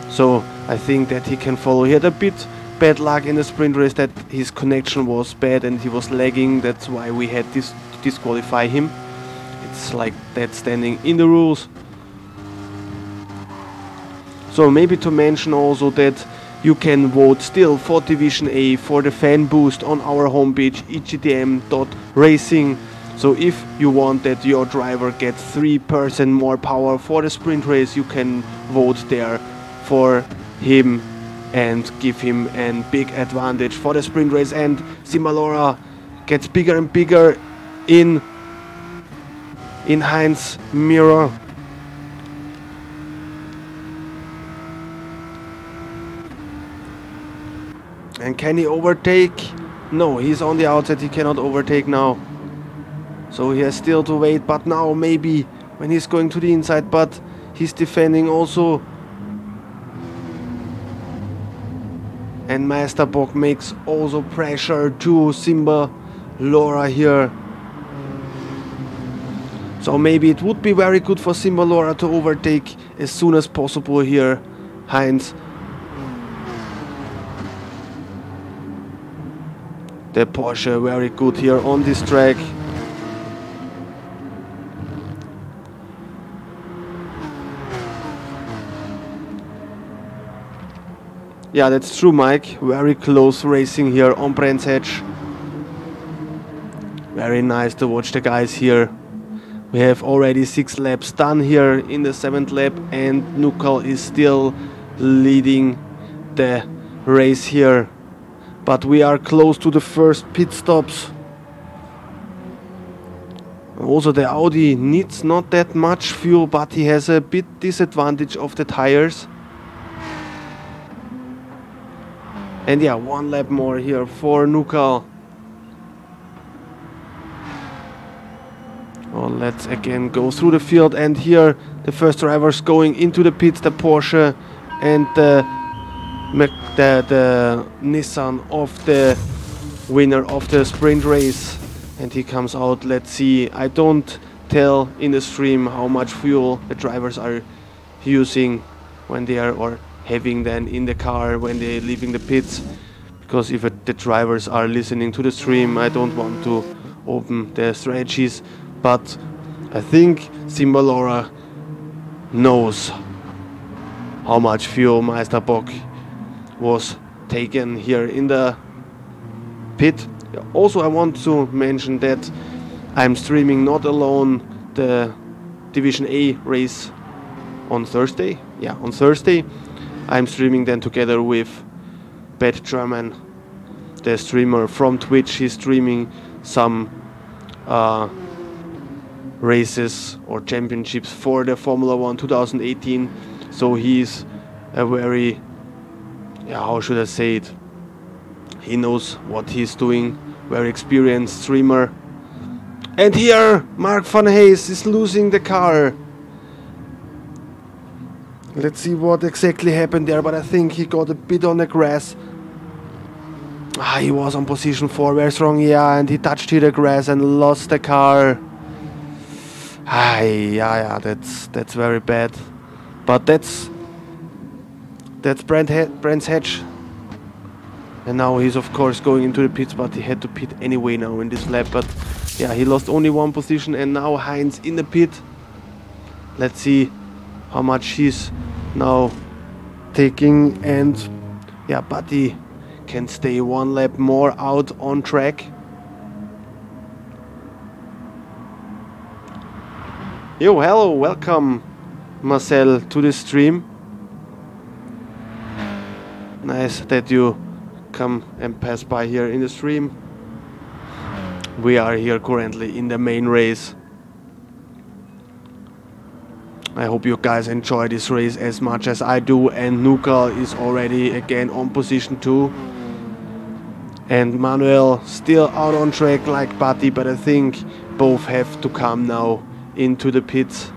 so I think that he can follow. He had a bit bad luck in the sprint race that his connection was bad and he was lagging. That's why we had to disqualify him. It's like that standing in the rules. So maybe to mention also that you can vote still for Division A for the fan boost on our homepage egtm.racing. So if you want that your driver gets 3% more power for the sprint race, you can vote there for him and give him a big advantage for the sprint race. And Simbalora gets bigger and bigger in Heinz's mirror. And can he overtake? No, he's on the outside, he cannot overtake now. So he has still to wait, but now maybe when he's going to the inside, but he's defending also. And Meisterbock makes also pressure to Simbalora here. So maybe it would be very good for Simbalora to overtake as soon as possible here Heinz. The Porsche very good here on this track. Yeah, that's true, Mike. Very close racing here on Brands Hatch. Very nice to watch the guys here We have already 6 laps done here in the 7th lap, and MINKIHL is still leading the race here. But we are close to the first pit stops. Also the Audi needs not that much fuel, but he has a bit disadvantage of the tires. And yeah, 1 lap more here for MINKIHL. Well, let's again go through the field, and here the first drivers going into the pits, the Porsche and the Nissan of the winner of the sprint race. And he comes out. Let's see, I don't tell in the stream how much fuel the drivers are using when they are, or having then in the car when they're leaving the pits, because if the drivers are listening to the stream, I don't want to open their strategies. But I think Simbalora knows how much fuel Meisterbock was taken here in the pit. Also, I want to mention that I'm streaming not alone the Division A race on Thursday. Yeah, on Thursday. I'm streaming then together with Bad German, the streamer from Twitch. He's streaming some races or championships for the Formula 1 2018. So he's a very, how should I say it? He knows what he's doing, very experienced streamer. And here Mark van Hayes is losing the car. Let's see what exactly happened there, but I think he got a bit on the grass. He was on position 4, very strong, yeah, and he touched here the grass and lost the car. Yeah, that's very bad. But that's Brands Hatch. And now he's of course going into the pits, but he had to pit anyway now in this lap. But yeah, he lost only 1 position, and now Heinz in the pit. Let's see how much he's now taking, and yeah, Buddy can stay 1 lap more out on track. Yo, hello, welcome Marcel to the stream. Nice that you come and pass by here in the stream. We are here currently in the main race. I hope you guys enjoy this race as much as I do, and MINKIHL is already again on position 2. And Manuel still out on track like Buddy, but I think both have to come now into the pits.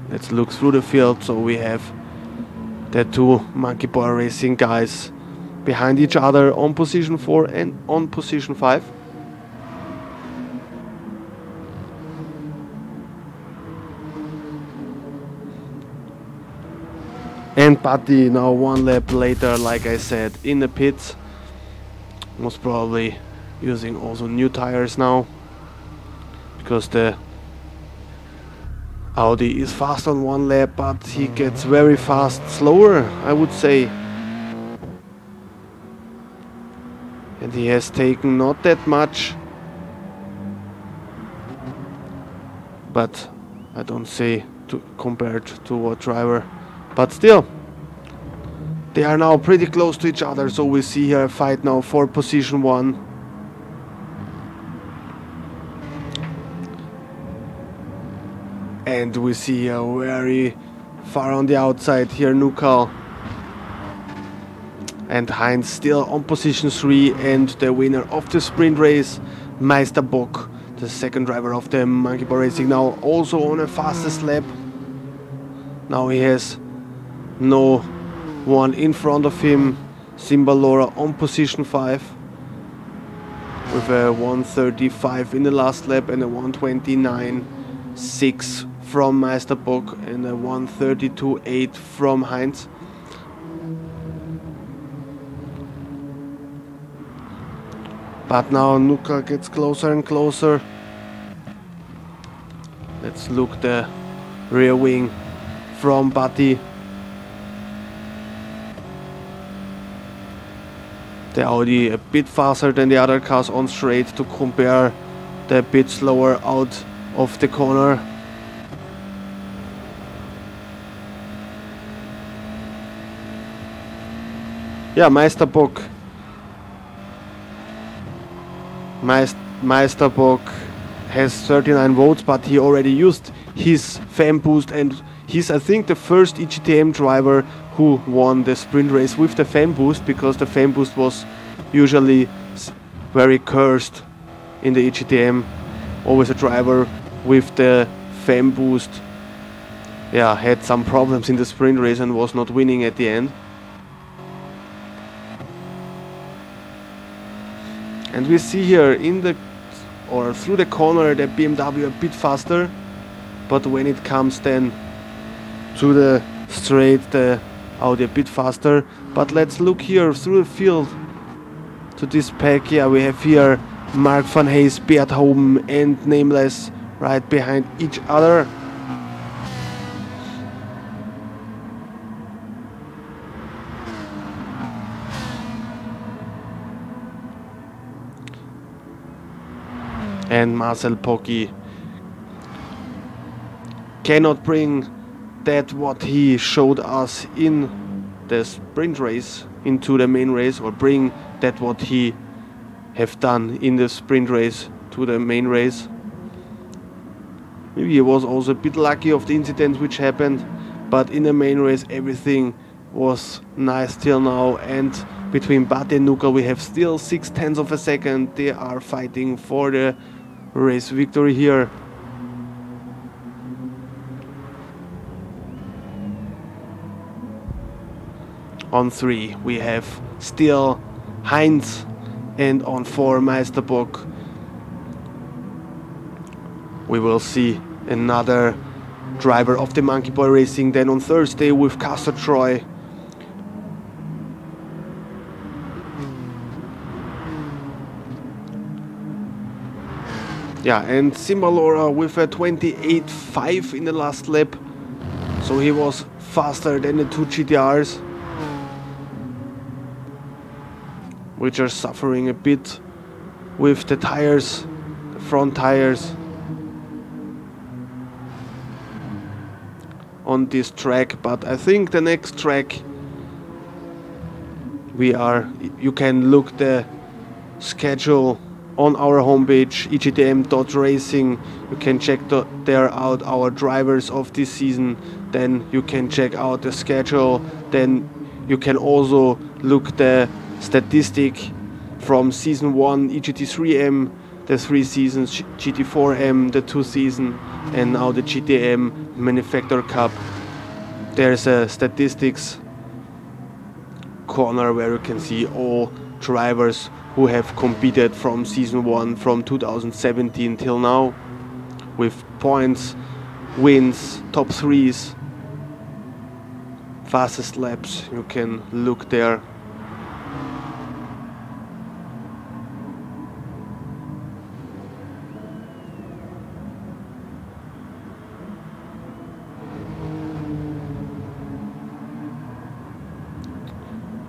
Let's look through the field. So we have the 2 Monkey Boy Racing guys behind each other on position 4 and on position 5. And Buddy now 1 lap later, like I said, in the pits. Most probably using also new tires now, because the Audi is fast on 1 lap, but he gets very fast slower, I would say. And he has taken not that much, but I don't say compared to what driver. But still, they are now pretty close to each other, so we see here a fight now for position 1. And we see very far on the outside here MINKIHL. And Heinz still on position 3, and the winner of the sprint race, Meisterbock, the second driver of the Monkey Boy Racing, now also on a fastest lap. Now he has no one in front of him. Simbalora on position 5 with a 1:35 in the last lap and a 1:29.6 from Meisterbock and a 1:32.8 from Heinz. But now MINKIHL gets closer and closer. Let's look the rear wing from Batti. The Audi a bit faster than the other cars on straight to compare the bit slower out of the corner. Yeah, Meisterbock has 39 votes, but he already used his fan boost, and he's, I think, the first EGTM driver who won the sprint race with the fan boost, because the fan boost was usually very cursed in the EGTM. Always a driver with the fan boost, yeah, had some problems in the sprint race and was not winning at the end. And we see here in the through the corner the BMW a bit faster, but when it comes then to the straight, the Audi a bit faster. But let's look here through the field to this pack. Yeah, we have here Mark van Hayes, Beat Hoben and Nameless right behind each other. And Marcel Pocki cannot bring that what he showed us in the sprint race into the main race, or bring that what he have done in the sprint race to the main race. Maybe he was also a bit lucky of the incidents which happened, but in the main race everything was nice till now. And between Batti and Nuckel we have still 0.6 of a second. They are fighting for the race victory here. On 3 we have still Heinz, and on 4 Meisterbock. We will see another driver of the Monkey Boy Racing then on Thursday with Castor Troy. Yeah, and Simbalora with a 28.5 in the last lap, so he was faster than the 2 GTRs, which are suffering a bit with the tires, the front tires on this track. But I think the next track you can look the schedule on our homepage egtm.racing. You can check there out our drivers of this season, then you can check out the schedule, then you can also look the statistic from season 1 EGT3M, the 3 seasons GT4M, the 2 season, and now the GTM Manufacturer Cup. There's a statistics corner where you can see all drivers who have competed from season 1 from 2017 till now, with points, wins, top 3s, fastest laps. You can look there.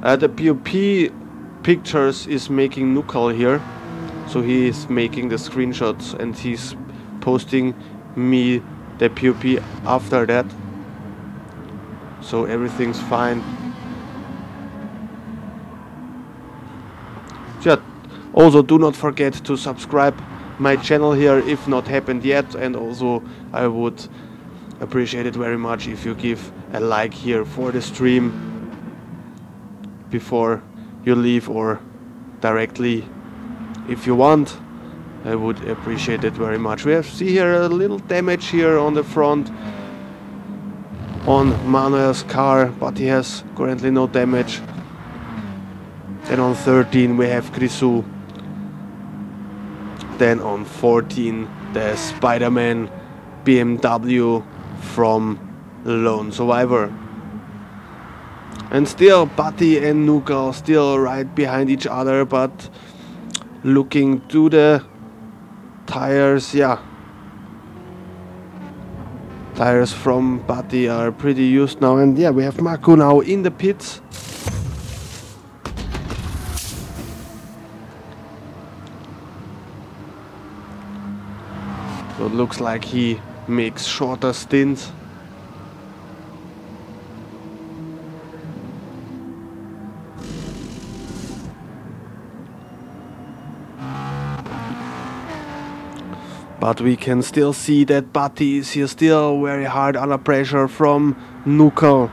The POP pictures is making Nuckel here, so he is making the screenshots and he's posting me the POP after that, so everything's fine. Yeah, also do not forget to subscribe my channel here if not happened yet, and also I would appreciate it very much if you give a like here for the stream before you leave, or directly if you want. I would appreciate it very much. We have see here a little damage here on the front on Manuel's car, but he has currently no damage. Then on 13 we have Grisou. Then on 14 the Spider-Man BMW from Lone Survivor. And still Batti and Nuckel still right behind each other, but looking to the tires, yeah, Tires from Patti are pretty used now, and yeah, we have Marco now in the pits. So it looks like he makes shorter stints. But we can still see that Patti is here still very hard under pressure from MINKIHL.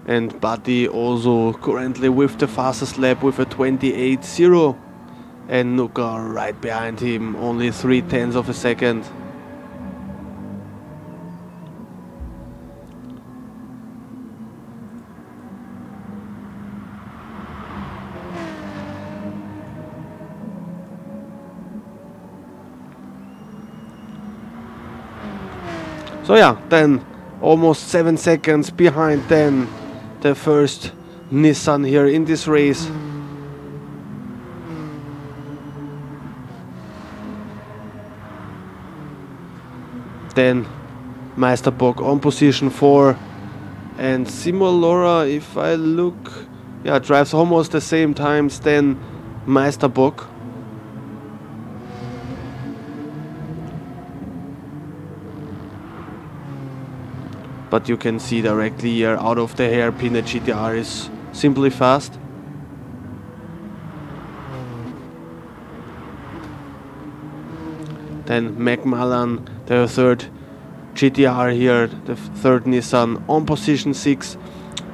And Patti also currently with the fastest lap with a 28.0, and MINKIHL right behind him, only 0.3 of a second. So yeah, then almost 7 seconds behind then the first Nissan here in this race. Then Meisterbock on position 4, and Simulora, if I look, yeah, drives almost the same times than Meisterbock. But you can see directly here out of the hairpin that GTR is simply fast. Then McMullen, the third GTR here, the third Nissan on position 6.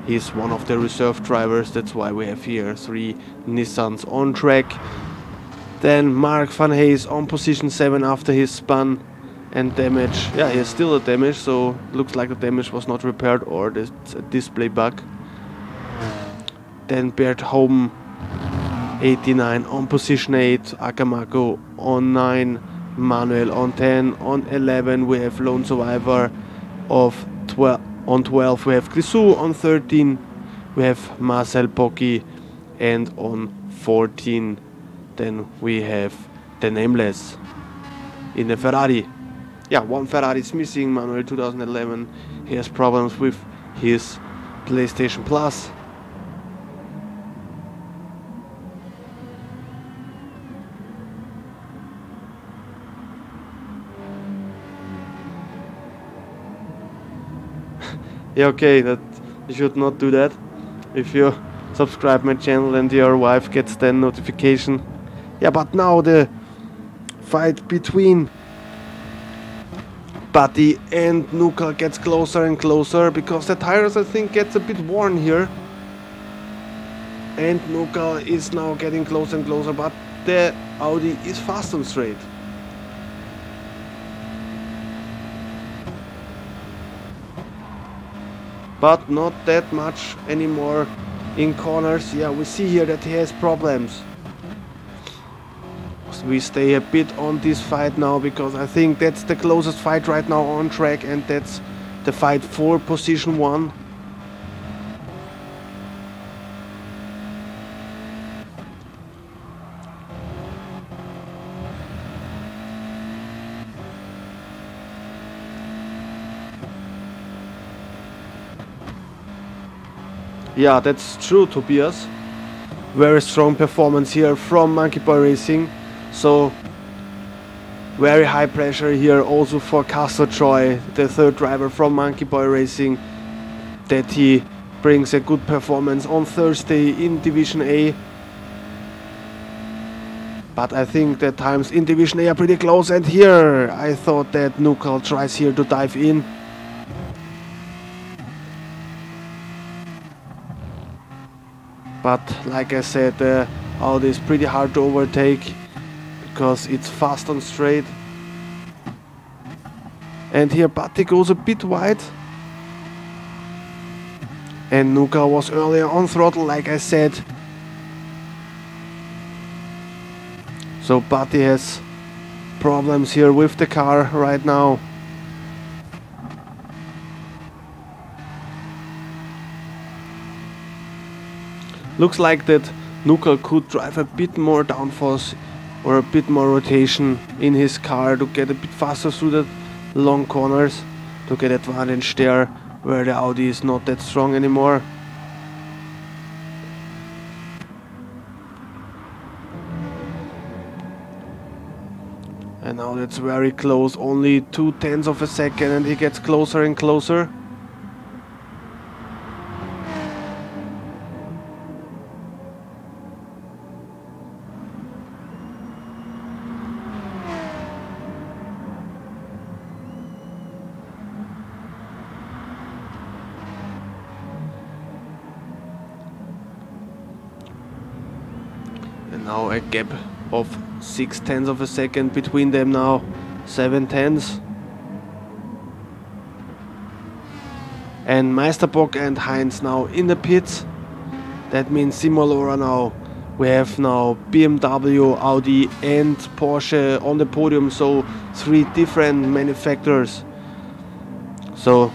He's one of the reserve drivers, that's why we have here 3 Nissans on track. Then Mark van Hayes on position 7 after his spun and damage. Yeah, he has still a damage, so looks like the damage was not repaired or it's a display bug. Then Bert Home 89 on position 8, Akamako on 9, Manuel on 10, on 11 we have Lone Survivor of 12, on 12 we have Grisou, on 13 we have Marcel Pocki, and on 14 then we have the Nameless in the Ferrari. Yeah, one Ferrari is missing, Manuel 2011. He has problems with his PlayStation Plus. Yeah, okay, that you should not do that. If you subscribe my channel and your wife gets the notification. Yeah, but now the fight between Patti and MINKIHL gets closer and closer, because the tires I think gets a bit worn here. And MINKIHL is now getting closer and closer, but the Audi is fast and straight. But not that much anymore in corners. Yeah, we see here that he has problems. We stay a bit on this fight now, because I think that's the closest fight right now on track, and that's the fight for position 1. Yeah, that's true, Tobias. Very strong performance here from Monkey Boy Racing. So very high pressure here also for Castor Troy, the third driver from Monkey Boy Racing, that he brings a good performance on Thursday in Division A. But I think the times in Division A are pretty close, and here I thought that MINKIHL tries here to dive in. But like I said, the Audi is pretty hard to overtake, because it's fast and straight. And here Patti goes a bit wide. And MINKIHL was earlier on throttle, like I said. So Patti has problems here with the car right now. Looks like that MINKIHL could drive a bit more downforce or a bit more rotation in his car to get a bit faster through the long corners, to get advantage there where the Audi is not that strong anymore. And now that's very close, only 0.2 of a second, and he gets closer and closer. And now a gap of 0.6 of a second between them now, 0.7. And Meisterbock and Heinz now in the pits. That means Simulora now. We have now BMW, Audi and Porsche on the podium, so 3 different manufacturers. So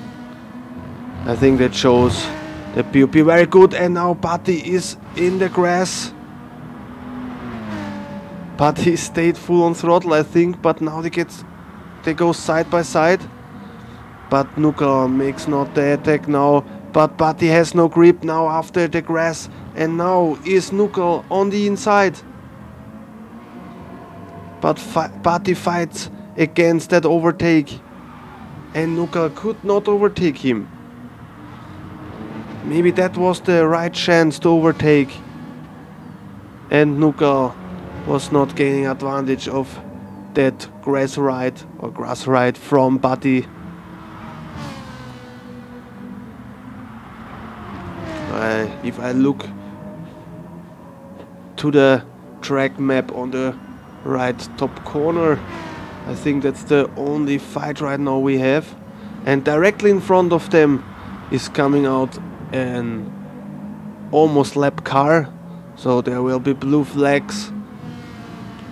I think that shows the POP very good. And now Patti is in the grass. But he stayed full on throttle, I think, but now they go side by side. But MINKIHL makes not the attack now, but Patti has no grip now after the grass, and now is MINKIHL on the inside. But Patti fights against that overtake, and MINKIHL could not overtake him. Maybe that was the right chance to overtake, and MINKIHL was not gaining advantage of that grass ride from Patti. If I look to the track map on the right top corner, I think that's the only fight right now we have. And directly in front of them is coming out an almost lap car, so there will be blue flags.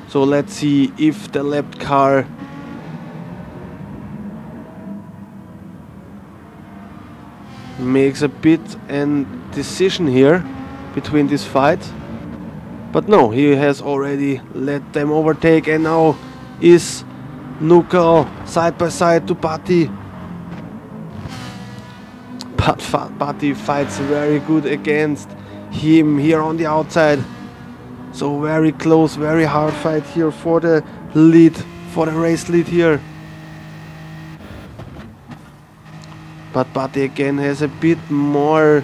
So let's see if the lapped car makes a bit and decision here between this fight. But no, he has already let them overtake, and now is MINKIHL side by side to Patti. But Patti fights very good against him here on the outside. So very close, very hard fight here for the lead, for the race lead here. But Patti again has a bit more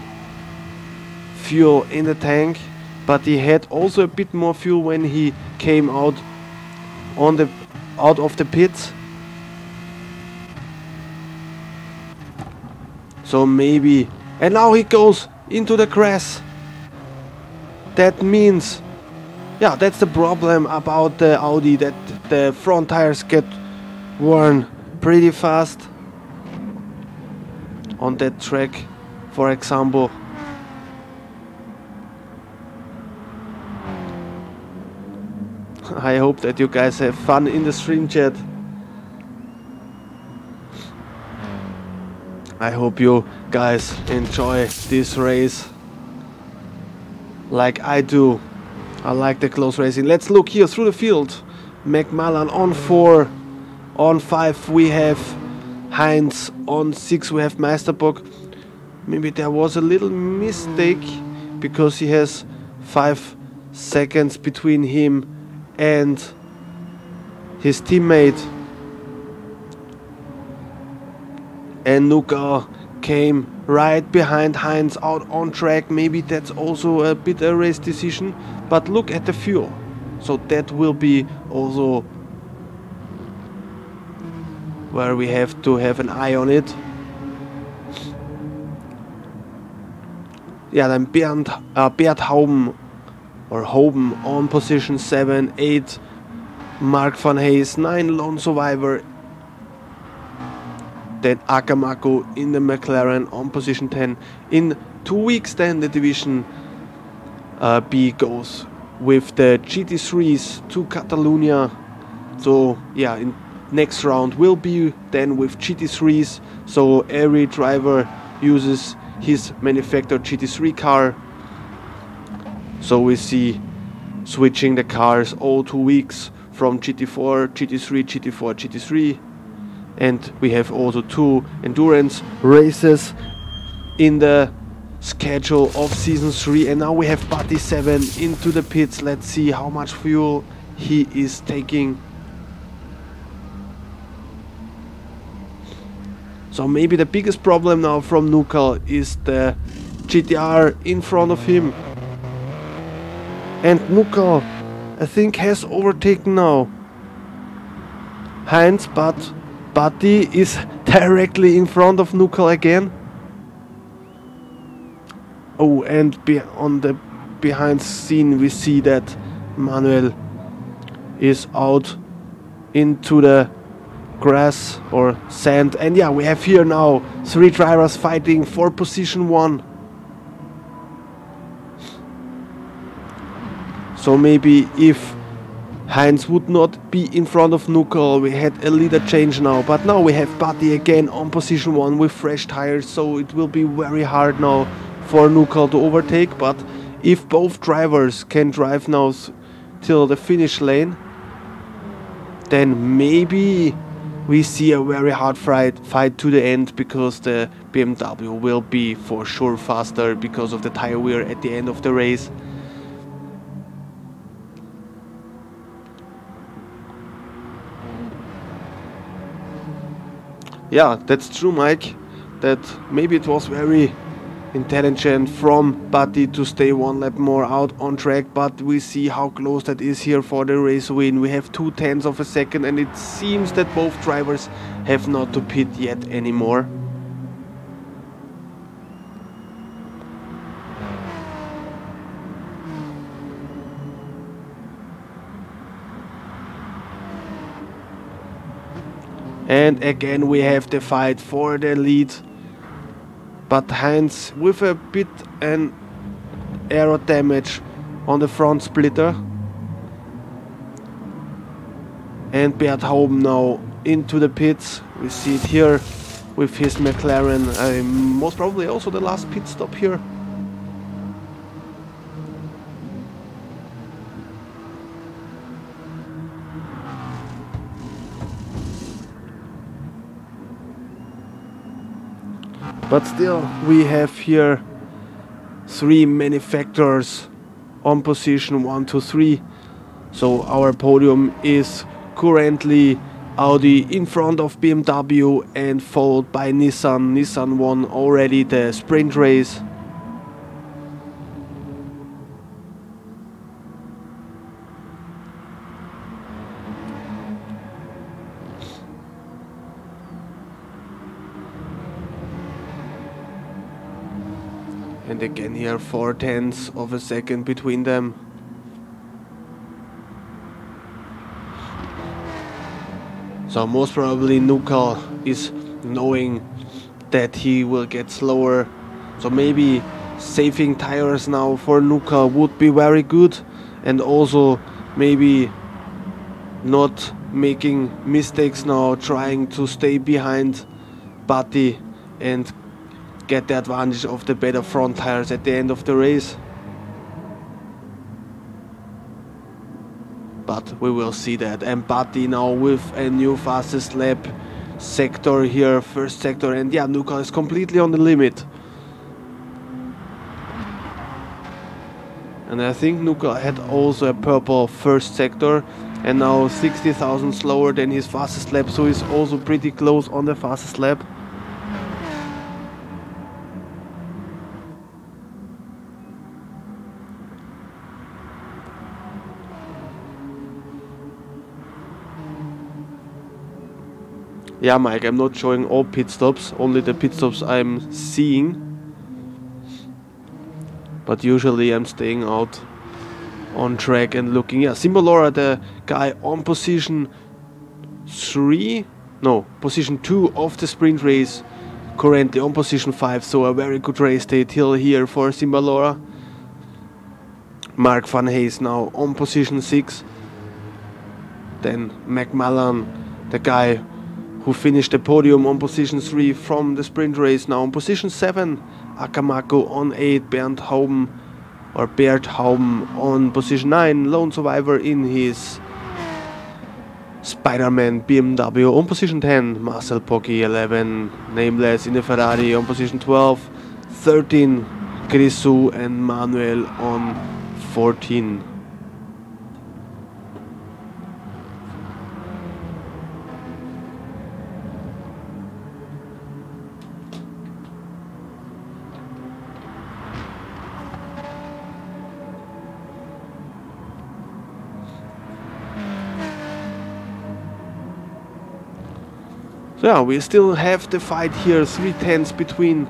fuel in the tank, but he had also a bit more fuel when he came out of the pits. So maybe, and now he goes into the grass. That means, yeah, that's the problem about the Audi, that the front tires get worn pretty fast on that track, for example. I hope that you guys have fun in the stream chat. I hope you guys enjoy this race like I do. I like the close racing. Let's look here through the field. McMullen on 4. On 5 we have Heinz. On 6 we have Meisterbock. Maybe there was a little mistake because he has 5 seconds between him and his teammate. And MINKIHL came right behind Heinz out on track. Maybe that's also a bit a race decision. But look at the fuel. So that will be also where we have to have an eye on it. Yeah, then Bert Hauben or Hoben on position 7, 8 Mark van Hayes, 9 Lone Survivor. Then Akamaku in the McLaren on position 10. In 2 weeks then the division B goes with the GT3s to Catalonia. So yeah, in next round will be then with GT3s. So every driver uses his manufactured GT3 car. So we see switching the cars all 2 weeks from GT4, GT3, GT4, GT3. And we have also 2 endurance races in the schedule of season 3. And now we have Buddy 7 into the pits. Let's see how much fuel he is taking. So maybe the biggest problem now from MINKIHL is the GTR in front of him. And MINKIHL, I think, has overtaken now Heinz, but Buddy is directly in front of MINKIHL again. Oh, and on the behind scene we see that Manuel is out into the grass or sand. And yeah, we have here now 3 drivers fighting for position 1. So maybe if Heinz would not be in front of MINKIHL, we had a leader change now. But now we have Buddy again on position 1 with fresh tires, so it will be very hard now for MINKIHL to overtake. But if both drivers can drive now till the finish lane, then maybe we see a very hard fight to the end, because the BMW will be for sure faster because of the tire wear at the end of the race. Yeah, that's true, Mike, that maybe it was very intelligent from Buddy to stay 1 lap more out on track, but we see how close that is here for the race win. We have 0.2 of a second, and it seems that both drivers have not to pit yet anymore. And again we have the fight for the lead, but Heinz with a bit an aero damage on the front splitter. And Bert Hauben now into the pits. We see it here with his McLaren, most probably also the last pit stop here. But still, we have here 3 manufacturers on position 1 to 3. So our podium is currently Audi in front of BMW and followed by Nissan. Nissan won already the sprint race. And again here 0.4 of a second between them. So most probably MINKIHL is knowing that he will get slower. So maybe saving tires now for MINKIHL would be very good. And also maybe not making mistakes now, trying to stay behind Buddy and get the advantage of the better front tires at the end of the race. But we will see that. And Buddy now with a new fastest lap sector here, first sector, and yeah, MINKIHL is completely on the limit. And I think MINKIHL had also a purple first sector, and now 60,000 slower than his fastest lap, so he's also pretty close on the fastest lap. Yeah, Mike, I'm not showing all pit stops, only the pit stops I'm seeing. But usually I'm staying out on track and looking. Yeah, Simbalora, the guy on position 2 of the sprint race, currently on position 5, so a very good race day till here for Simbalora. Mark van Hayes now on position 6. Then McMullen, the guy who finished the podium on position 3 from the sprint race, now on position 7. Akamako on 8, Bernd Hauben or Bert Haum on position 9, lone survivor in his Spider-Man BMW. On position 10, Marcel Poggi 11, Nameless in the Ferrari. On position 12, 13, Grisou and Manuel on 14. So yeah, we still have the fight here, 3/10 between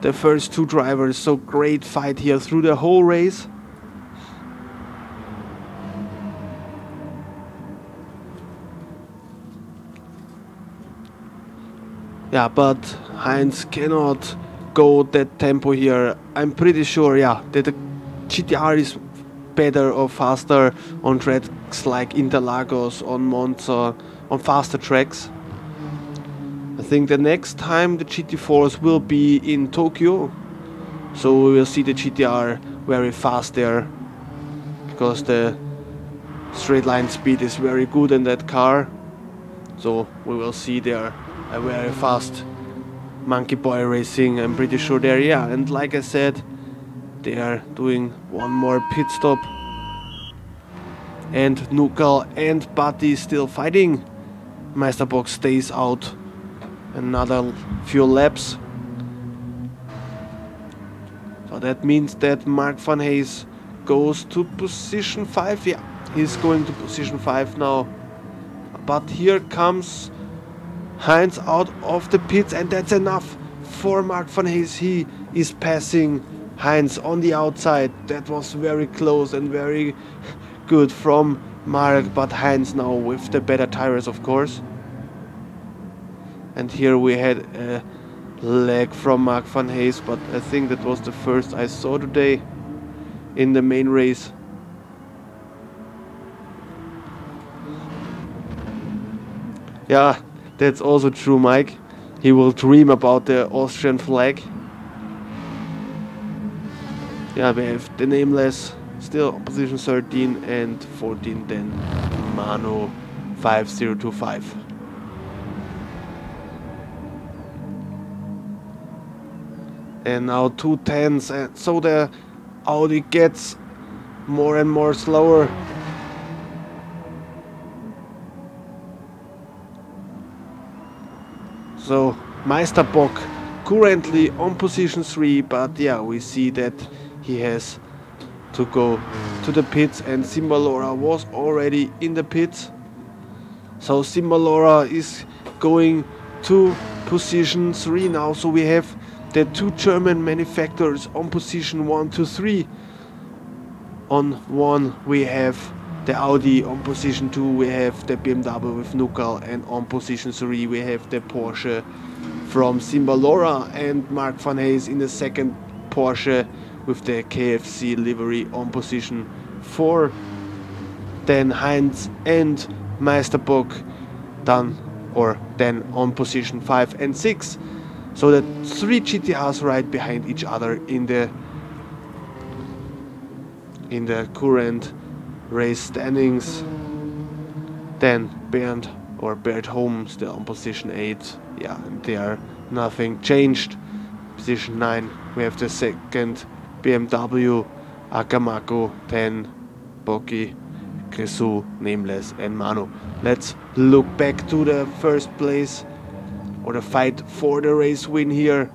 the first two drivers, so great fight here through the whole race. Yeah, but Heinz cannot go that tempo here. I'm pretty sure, yeah, that the GTR is better or faster on tracks like Interlagos, on Monza, on faster tracks. I think the next time the GT4s will be in Tokyo, so we will see the GTR very fast there, because the straight line speed is very good in that car. So we will see there a very fast Monkey Boy racing, I'm pretty sure there, yeah. And like I said, they are doing one more pit stop, and Nukal and Buddy still fighting. Meisterbox stays out another few laps, so that means that Mark van Hayes goes to position 5. Yeah, he's going to position 5 now, but here comes Heinz out of the pits, and that's enough for Mark van Hayes. He is passing Heinz on the outside. That was very close and very good from Mark, but Heinz now with the better tires, of course. And here we had a lag from Mark van Hayes, but I think that was the first I saw today in the main race. Yeah, that's also true, Mike. He will dream about the Austrian flag. Yeah, we have the Nameless still on position 13, and 14 then Manu 5025. And now 2/10s, and so the Audi gets more and more slower. So Meisterbock currently on position 3, but yeah, we see that he has to go to the pits, and Simbalora was already in the pits. So Simbalora is going to position 3 now, so we have the two German manufacturers on position 1 to 3. On 1 we have the Audi, on position 2 we have the BMW with Nukal, and on position 3 we have the Porsche from Simbalora, and Mark van Hayes in the second Porsche with the KFC livery on position 4. Then Heinz and Meisterbock then on position 5 and 6. So that 3 GTRs right behind each other in the current race standings. Then Bert Haum still on position 8. Yeah, and there nothing changed. Position 9 we have the second BMW, Akamako, 10, Boki, Grisou, Nameless and Manu. Let's look back to the first place, or the fight for the race win here.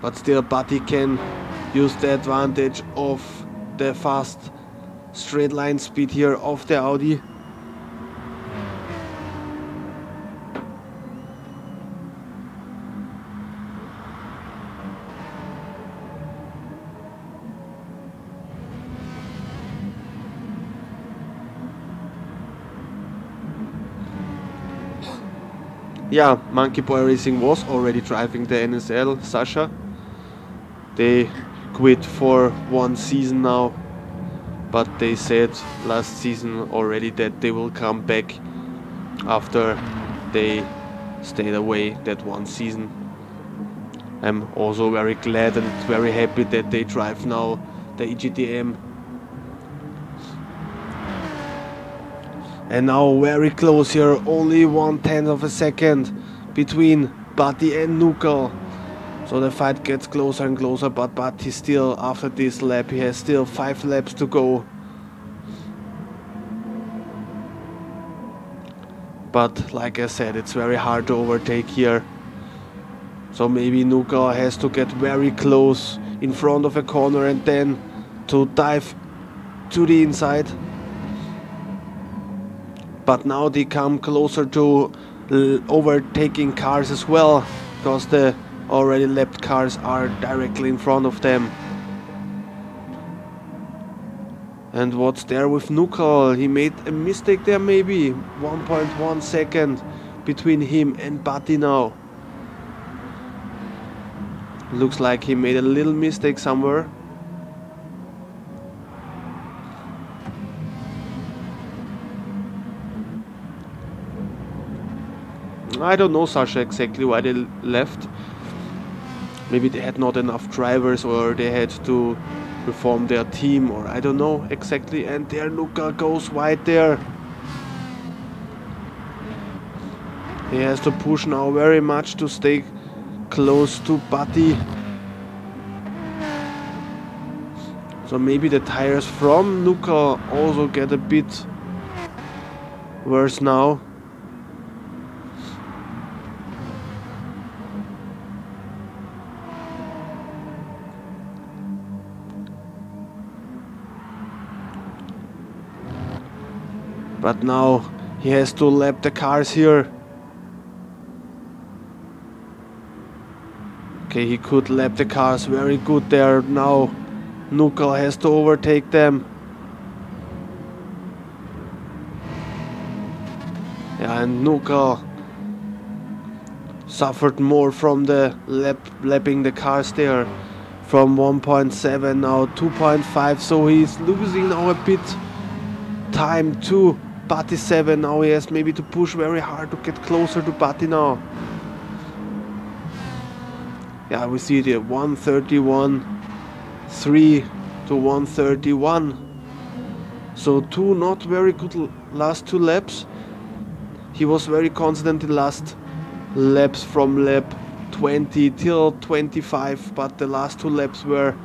But still Buddy can use the advantage of the fast straight line speed here of the Audi. Yeah, Monkey Boy Racing was already driving the NSL, Sasha. They quit for 1 season now, but they said last season already that they will come back after they stayed away that 1 season. I'm also very glad and very happy that they drive now the EGTM. And now very close here, only 1/10 of a second between Buddy and Nuka. So the fight gets closer and closer, but Buddy still, after this lap, he has still 5 laps to go. But like I said, it's very hard to overtake here. So maybe Nuka has to get very close in front of a corner and then to dive to the inside. But now they come closer to overtaking cars as well, because the already lapped cars are directly in front of them. And what's there with Nuka? He made a mistake there, maybe 1.1 second between him and Buddy now. Looks like he made a little mistake somewhere. I don't know, Sasha, exactly why they left. Maybe they had not enough drivers, or they had to reform their team, or I don't know exactly. And there Nuka goes wide there. He has to push now very much to stay close to Buddy. So maybe the tires from Nuka also get a bit worse now. But now he has to lap the cars here. Okay, he could lap the cars very good there. Now Nuka has to overtake them. Yeah, and Nuka suffered more from the lapping the cars there. From 1.7 now 2.5, so he's losing now a bit time to Buddy 7. Now he has maybe to push very hard to get closer to Buddy now. Yeah, we see the 131.3 to 131. So two not very good last 2 laps. He was very constant in last laps from lap 20 till 25, but the last 2 laps were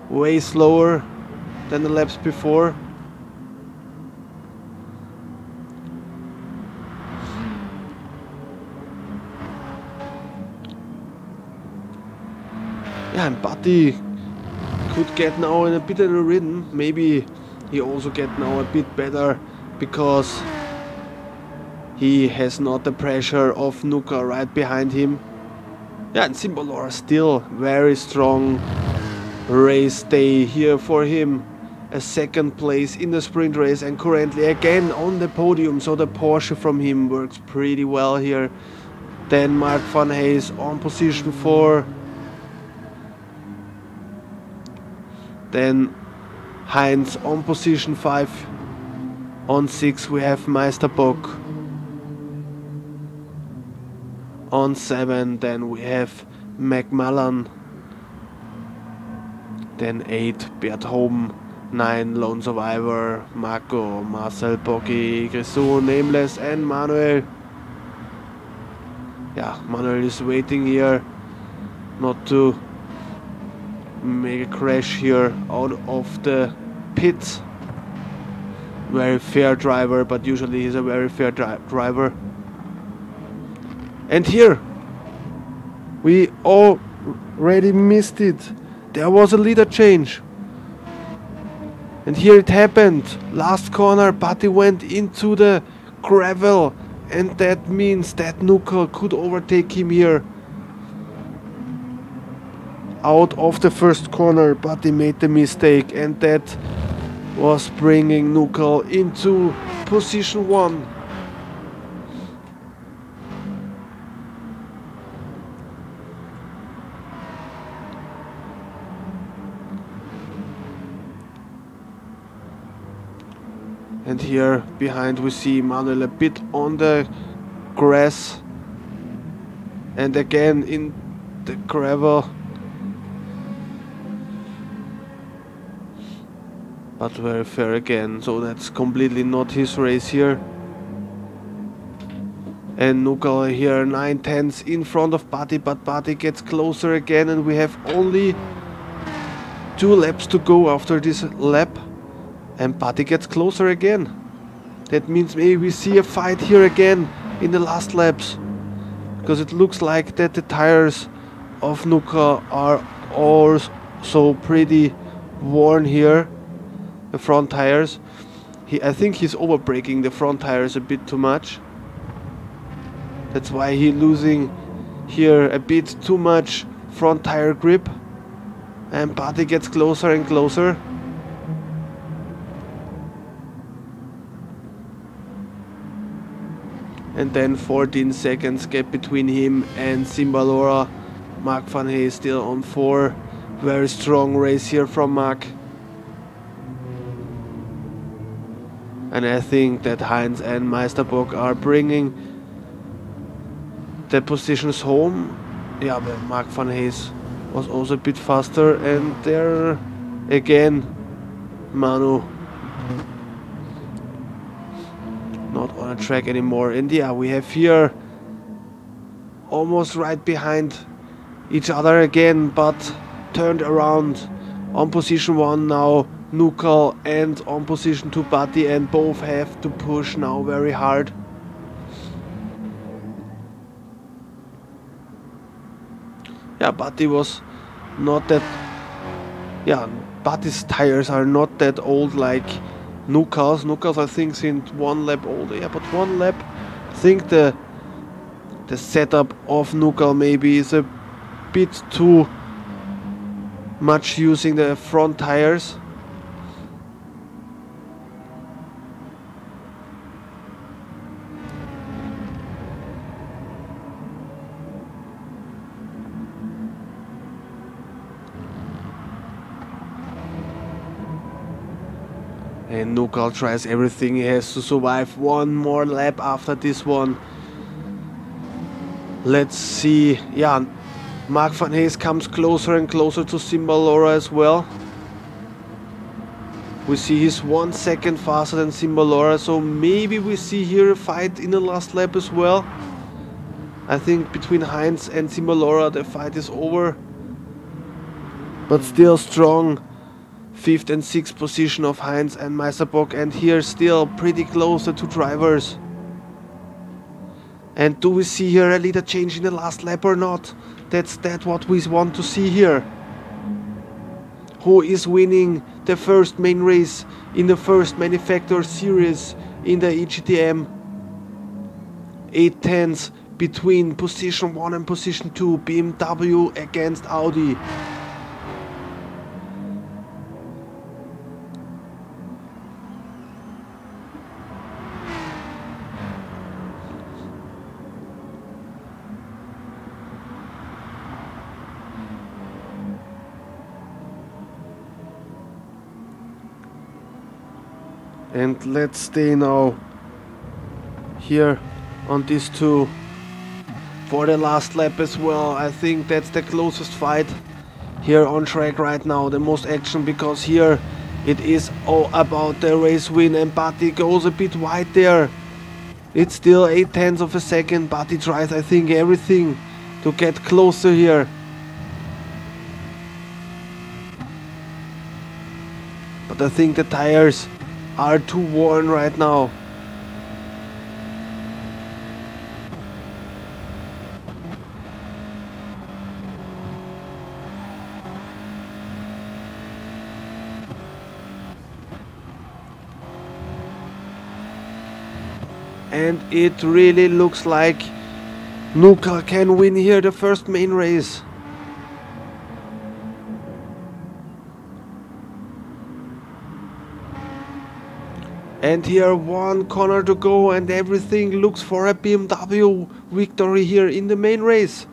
way slower than the laps before. Yeah, and Buddy could get now in a bit of a rhythm. Maybe he also get now a bit better because he has not the pressure of Nuka right behind him. Yeah, and Simbalora still very strong race day here for him. A 2nd place in the sprint race and currently again on the podium. So the Porsche from him works pretty well here. Then Mark van Hayes on position 4. Then Heinz on position 5. On 6 we have Meisterbock. On 7 then we have McMullen. Then 8 Bert Hoben. 9 Lone Survivor, Marco, Marcel Boggy, Grisou, Nameless and Manuel. Yeah, Manuel is waiting here not to make a crash here out of the pits. Very fair driver, but usually he's a very fair driver. And here we already missed it. There was a leader change. And here it happened. Last corner, Buddy went into the gravel, and that means that Nuka could overtake him here. Out of the first corner, Buddy made the mistake, and that was bringing Nuka into position 1. And here behind we see Manuel a bit on the grass. And again in the gravel. But very fair again, so that's completely not his race here. And MINKIHL here 9/10 in front of Buddy, but Buddy gets closer again, and we have only 2 laps to go after this lap. And Buddy gets closer again. That means maybe we see a fight here again in the last laps. Because it looks like that the tires of MINKIHL are also pretty worn here. The front tires. I think he's overbraking the front tires a bit too much. That's why he's losing here a bit too much front tire grip. And Buddy gets closer and closer. And then 14 seconds gap between him and Simbalora. Mark van Hey is still on 4. Very strong race here from Mark. And I think that Heinz and Meisterbock are bringing the positions home. Yeah, but Mark van Hey was also a bit faster. And there again, Manu not on a track anymore. And yeah, we have here almost right behind each other again, but turned around on position 1 now. MINKIHL and on position 2 Buddy, and both have to push now very hard. Yeah, Buddy was not that... Yeah, Buddy's tires are not that old like MINKIHL's. MINKIHL's I think since 1 lap older. Yeah, but 1 lap. I think the setup of MINKIHL maybe is a bit too much using the front tires. And MINKIHL tries everything. He has to survive 1 more lap after this one. Let's see. Yeah, Mark van Hey comes closer and closer to Simbalora as well. We see he's 1 second faster than Simbalora, so maybe we see here a fight in the last lap as well. I think between Heinz and Simbalora the fight is over. But still strong 5th and 6th position of Heinz and Meisterbock, and here still pretty close the 2 drivers. And do we see here a leader change in the last lap or not? That's what we want to see here. Who is winning the first main race in the first manufacturer series in the EGTM? 8/10 between position 1 and position 2, BMW against Audi. And let's stay now here on these 2 for the last lap as well. I think that's the closest fight here on track right now, the most action, because here it is all about the race win, and Buddy goes a bit wide there. It's still 8/10 of a second. Buddy tries, I think, everything to get closer here. But I think the tires are too worn right now. And it really looks like MINKIHL can win here the first main race. And here 1 corner to go, and everything looks for a BMW victory here in the main race.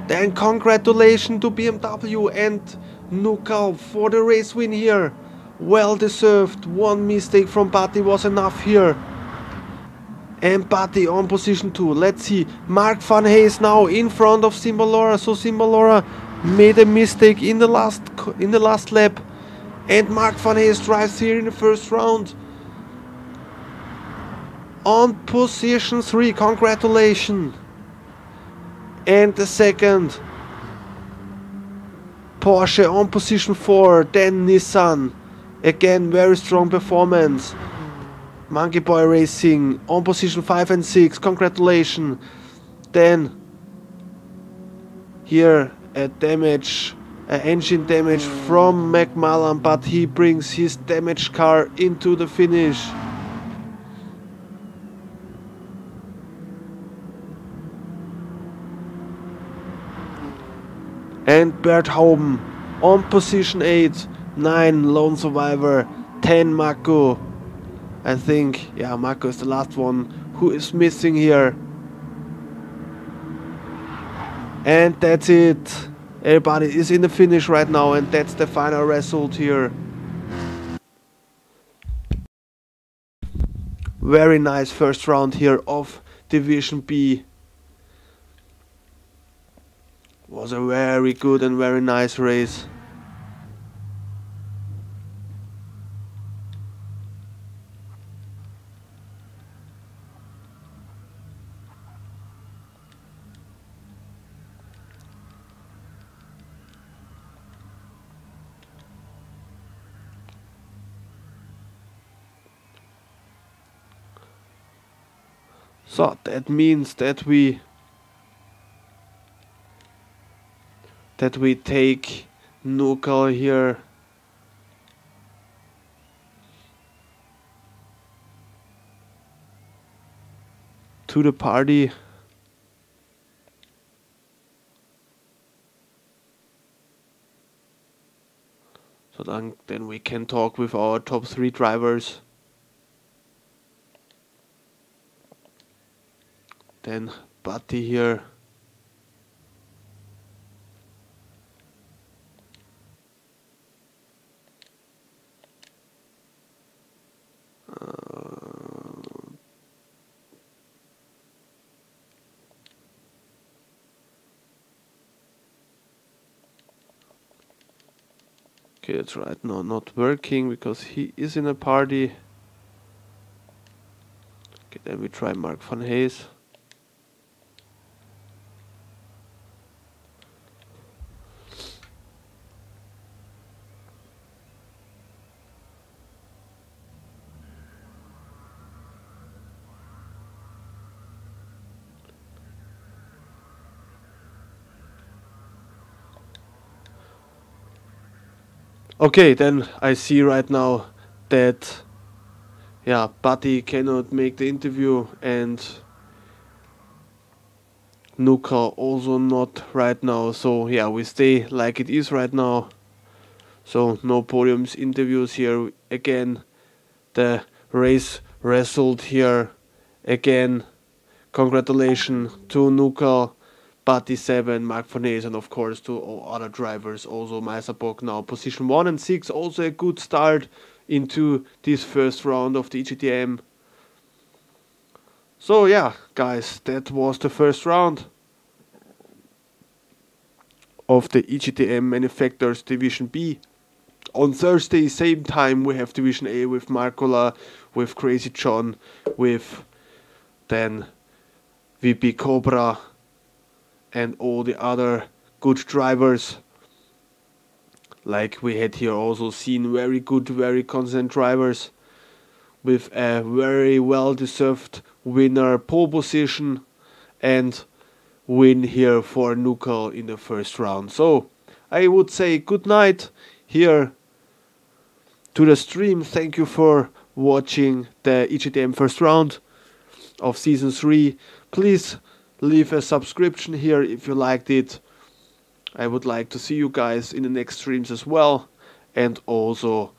Then congratulations to BMW and MINKIHL for the race win here. Well deserved. 1 mistake from Buddy was enough here. And Buddy on position 2. Let's see. Mark Van Hayes now in front of Simbalora. So Simbalora made a mistake in the last lap. And Mark Van Hayes drives here in the first round. On position 3. Congratulations. And the second. Porsche on position 4. Then Nissan. Again, very strong performance. Monkey Boy Racing on position 5 and 6. Congratulations. Then here a engine damage from McMullen, but he brings his damaged car into the finish. And Bert Hauben on position 8, 9 Lone Survivor, 10 Mako. I think, yeah, Mako is the last one who is missing here. And that's it. Everybody is in the finish right now, and that's the final result here. Very nice first round here of Division B. Was a very good and very nice race. So that means that we take Nucal here. To the party. So then we can talk with our top 3 drivers. Then Buddy here. Okay, that's right now not working because he is in a party. Okay, then we try Mark Van Hayes. Okay, then I see right now that, yeah, Buddy cannot make the interview and Nuka also not right now. So yeah, we stay like it is right now. So no podiums interviews here. Again, the race result here. Again, congratulations to Nuka, Buddy 7, Mark Van Hayes, and of course to all other drivers. Also Meiserbach now position 1 and 6. Also a good start into this first round of the EGTM. So yeah, guys, that was the first round of the EGTM Manufacturers Division B. On Thursday, same time, we have Division A with Marcola, with Crazy John, with then VP Cobra, and all the other good drivers. Like we had here also seen very good, very constant drivers with a very well-deserved winner pole position and win here for Nucal in the first round. So I would say good night here to the stream. Thank you for watching the EGTM first round of season 3. Please leave a subscription here if you liked it. I would like to see you guys in the next streams as well, and also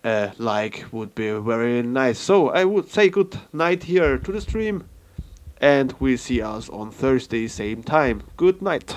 a like would be very nice. So I would say good night here to the stream, and we see us on Thursday same time. Good night.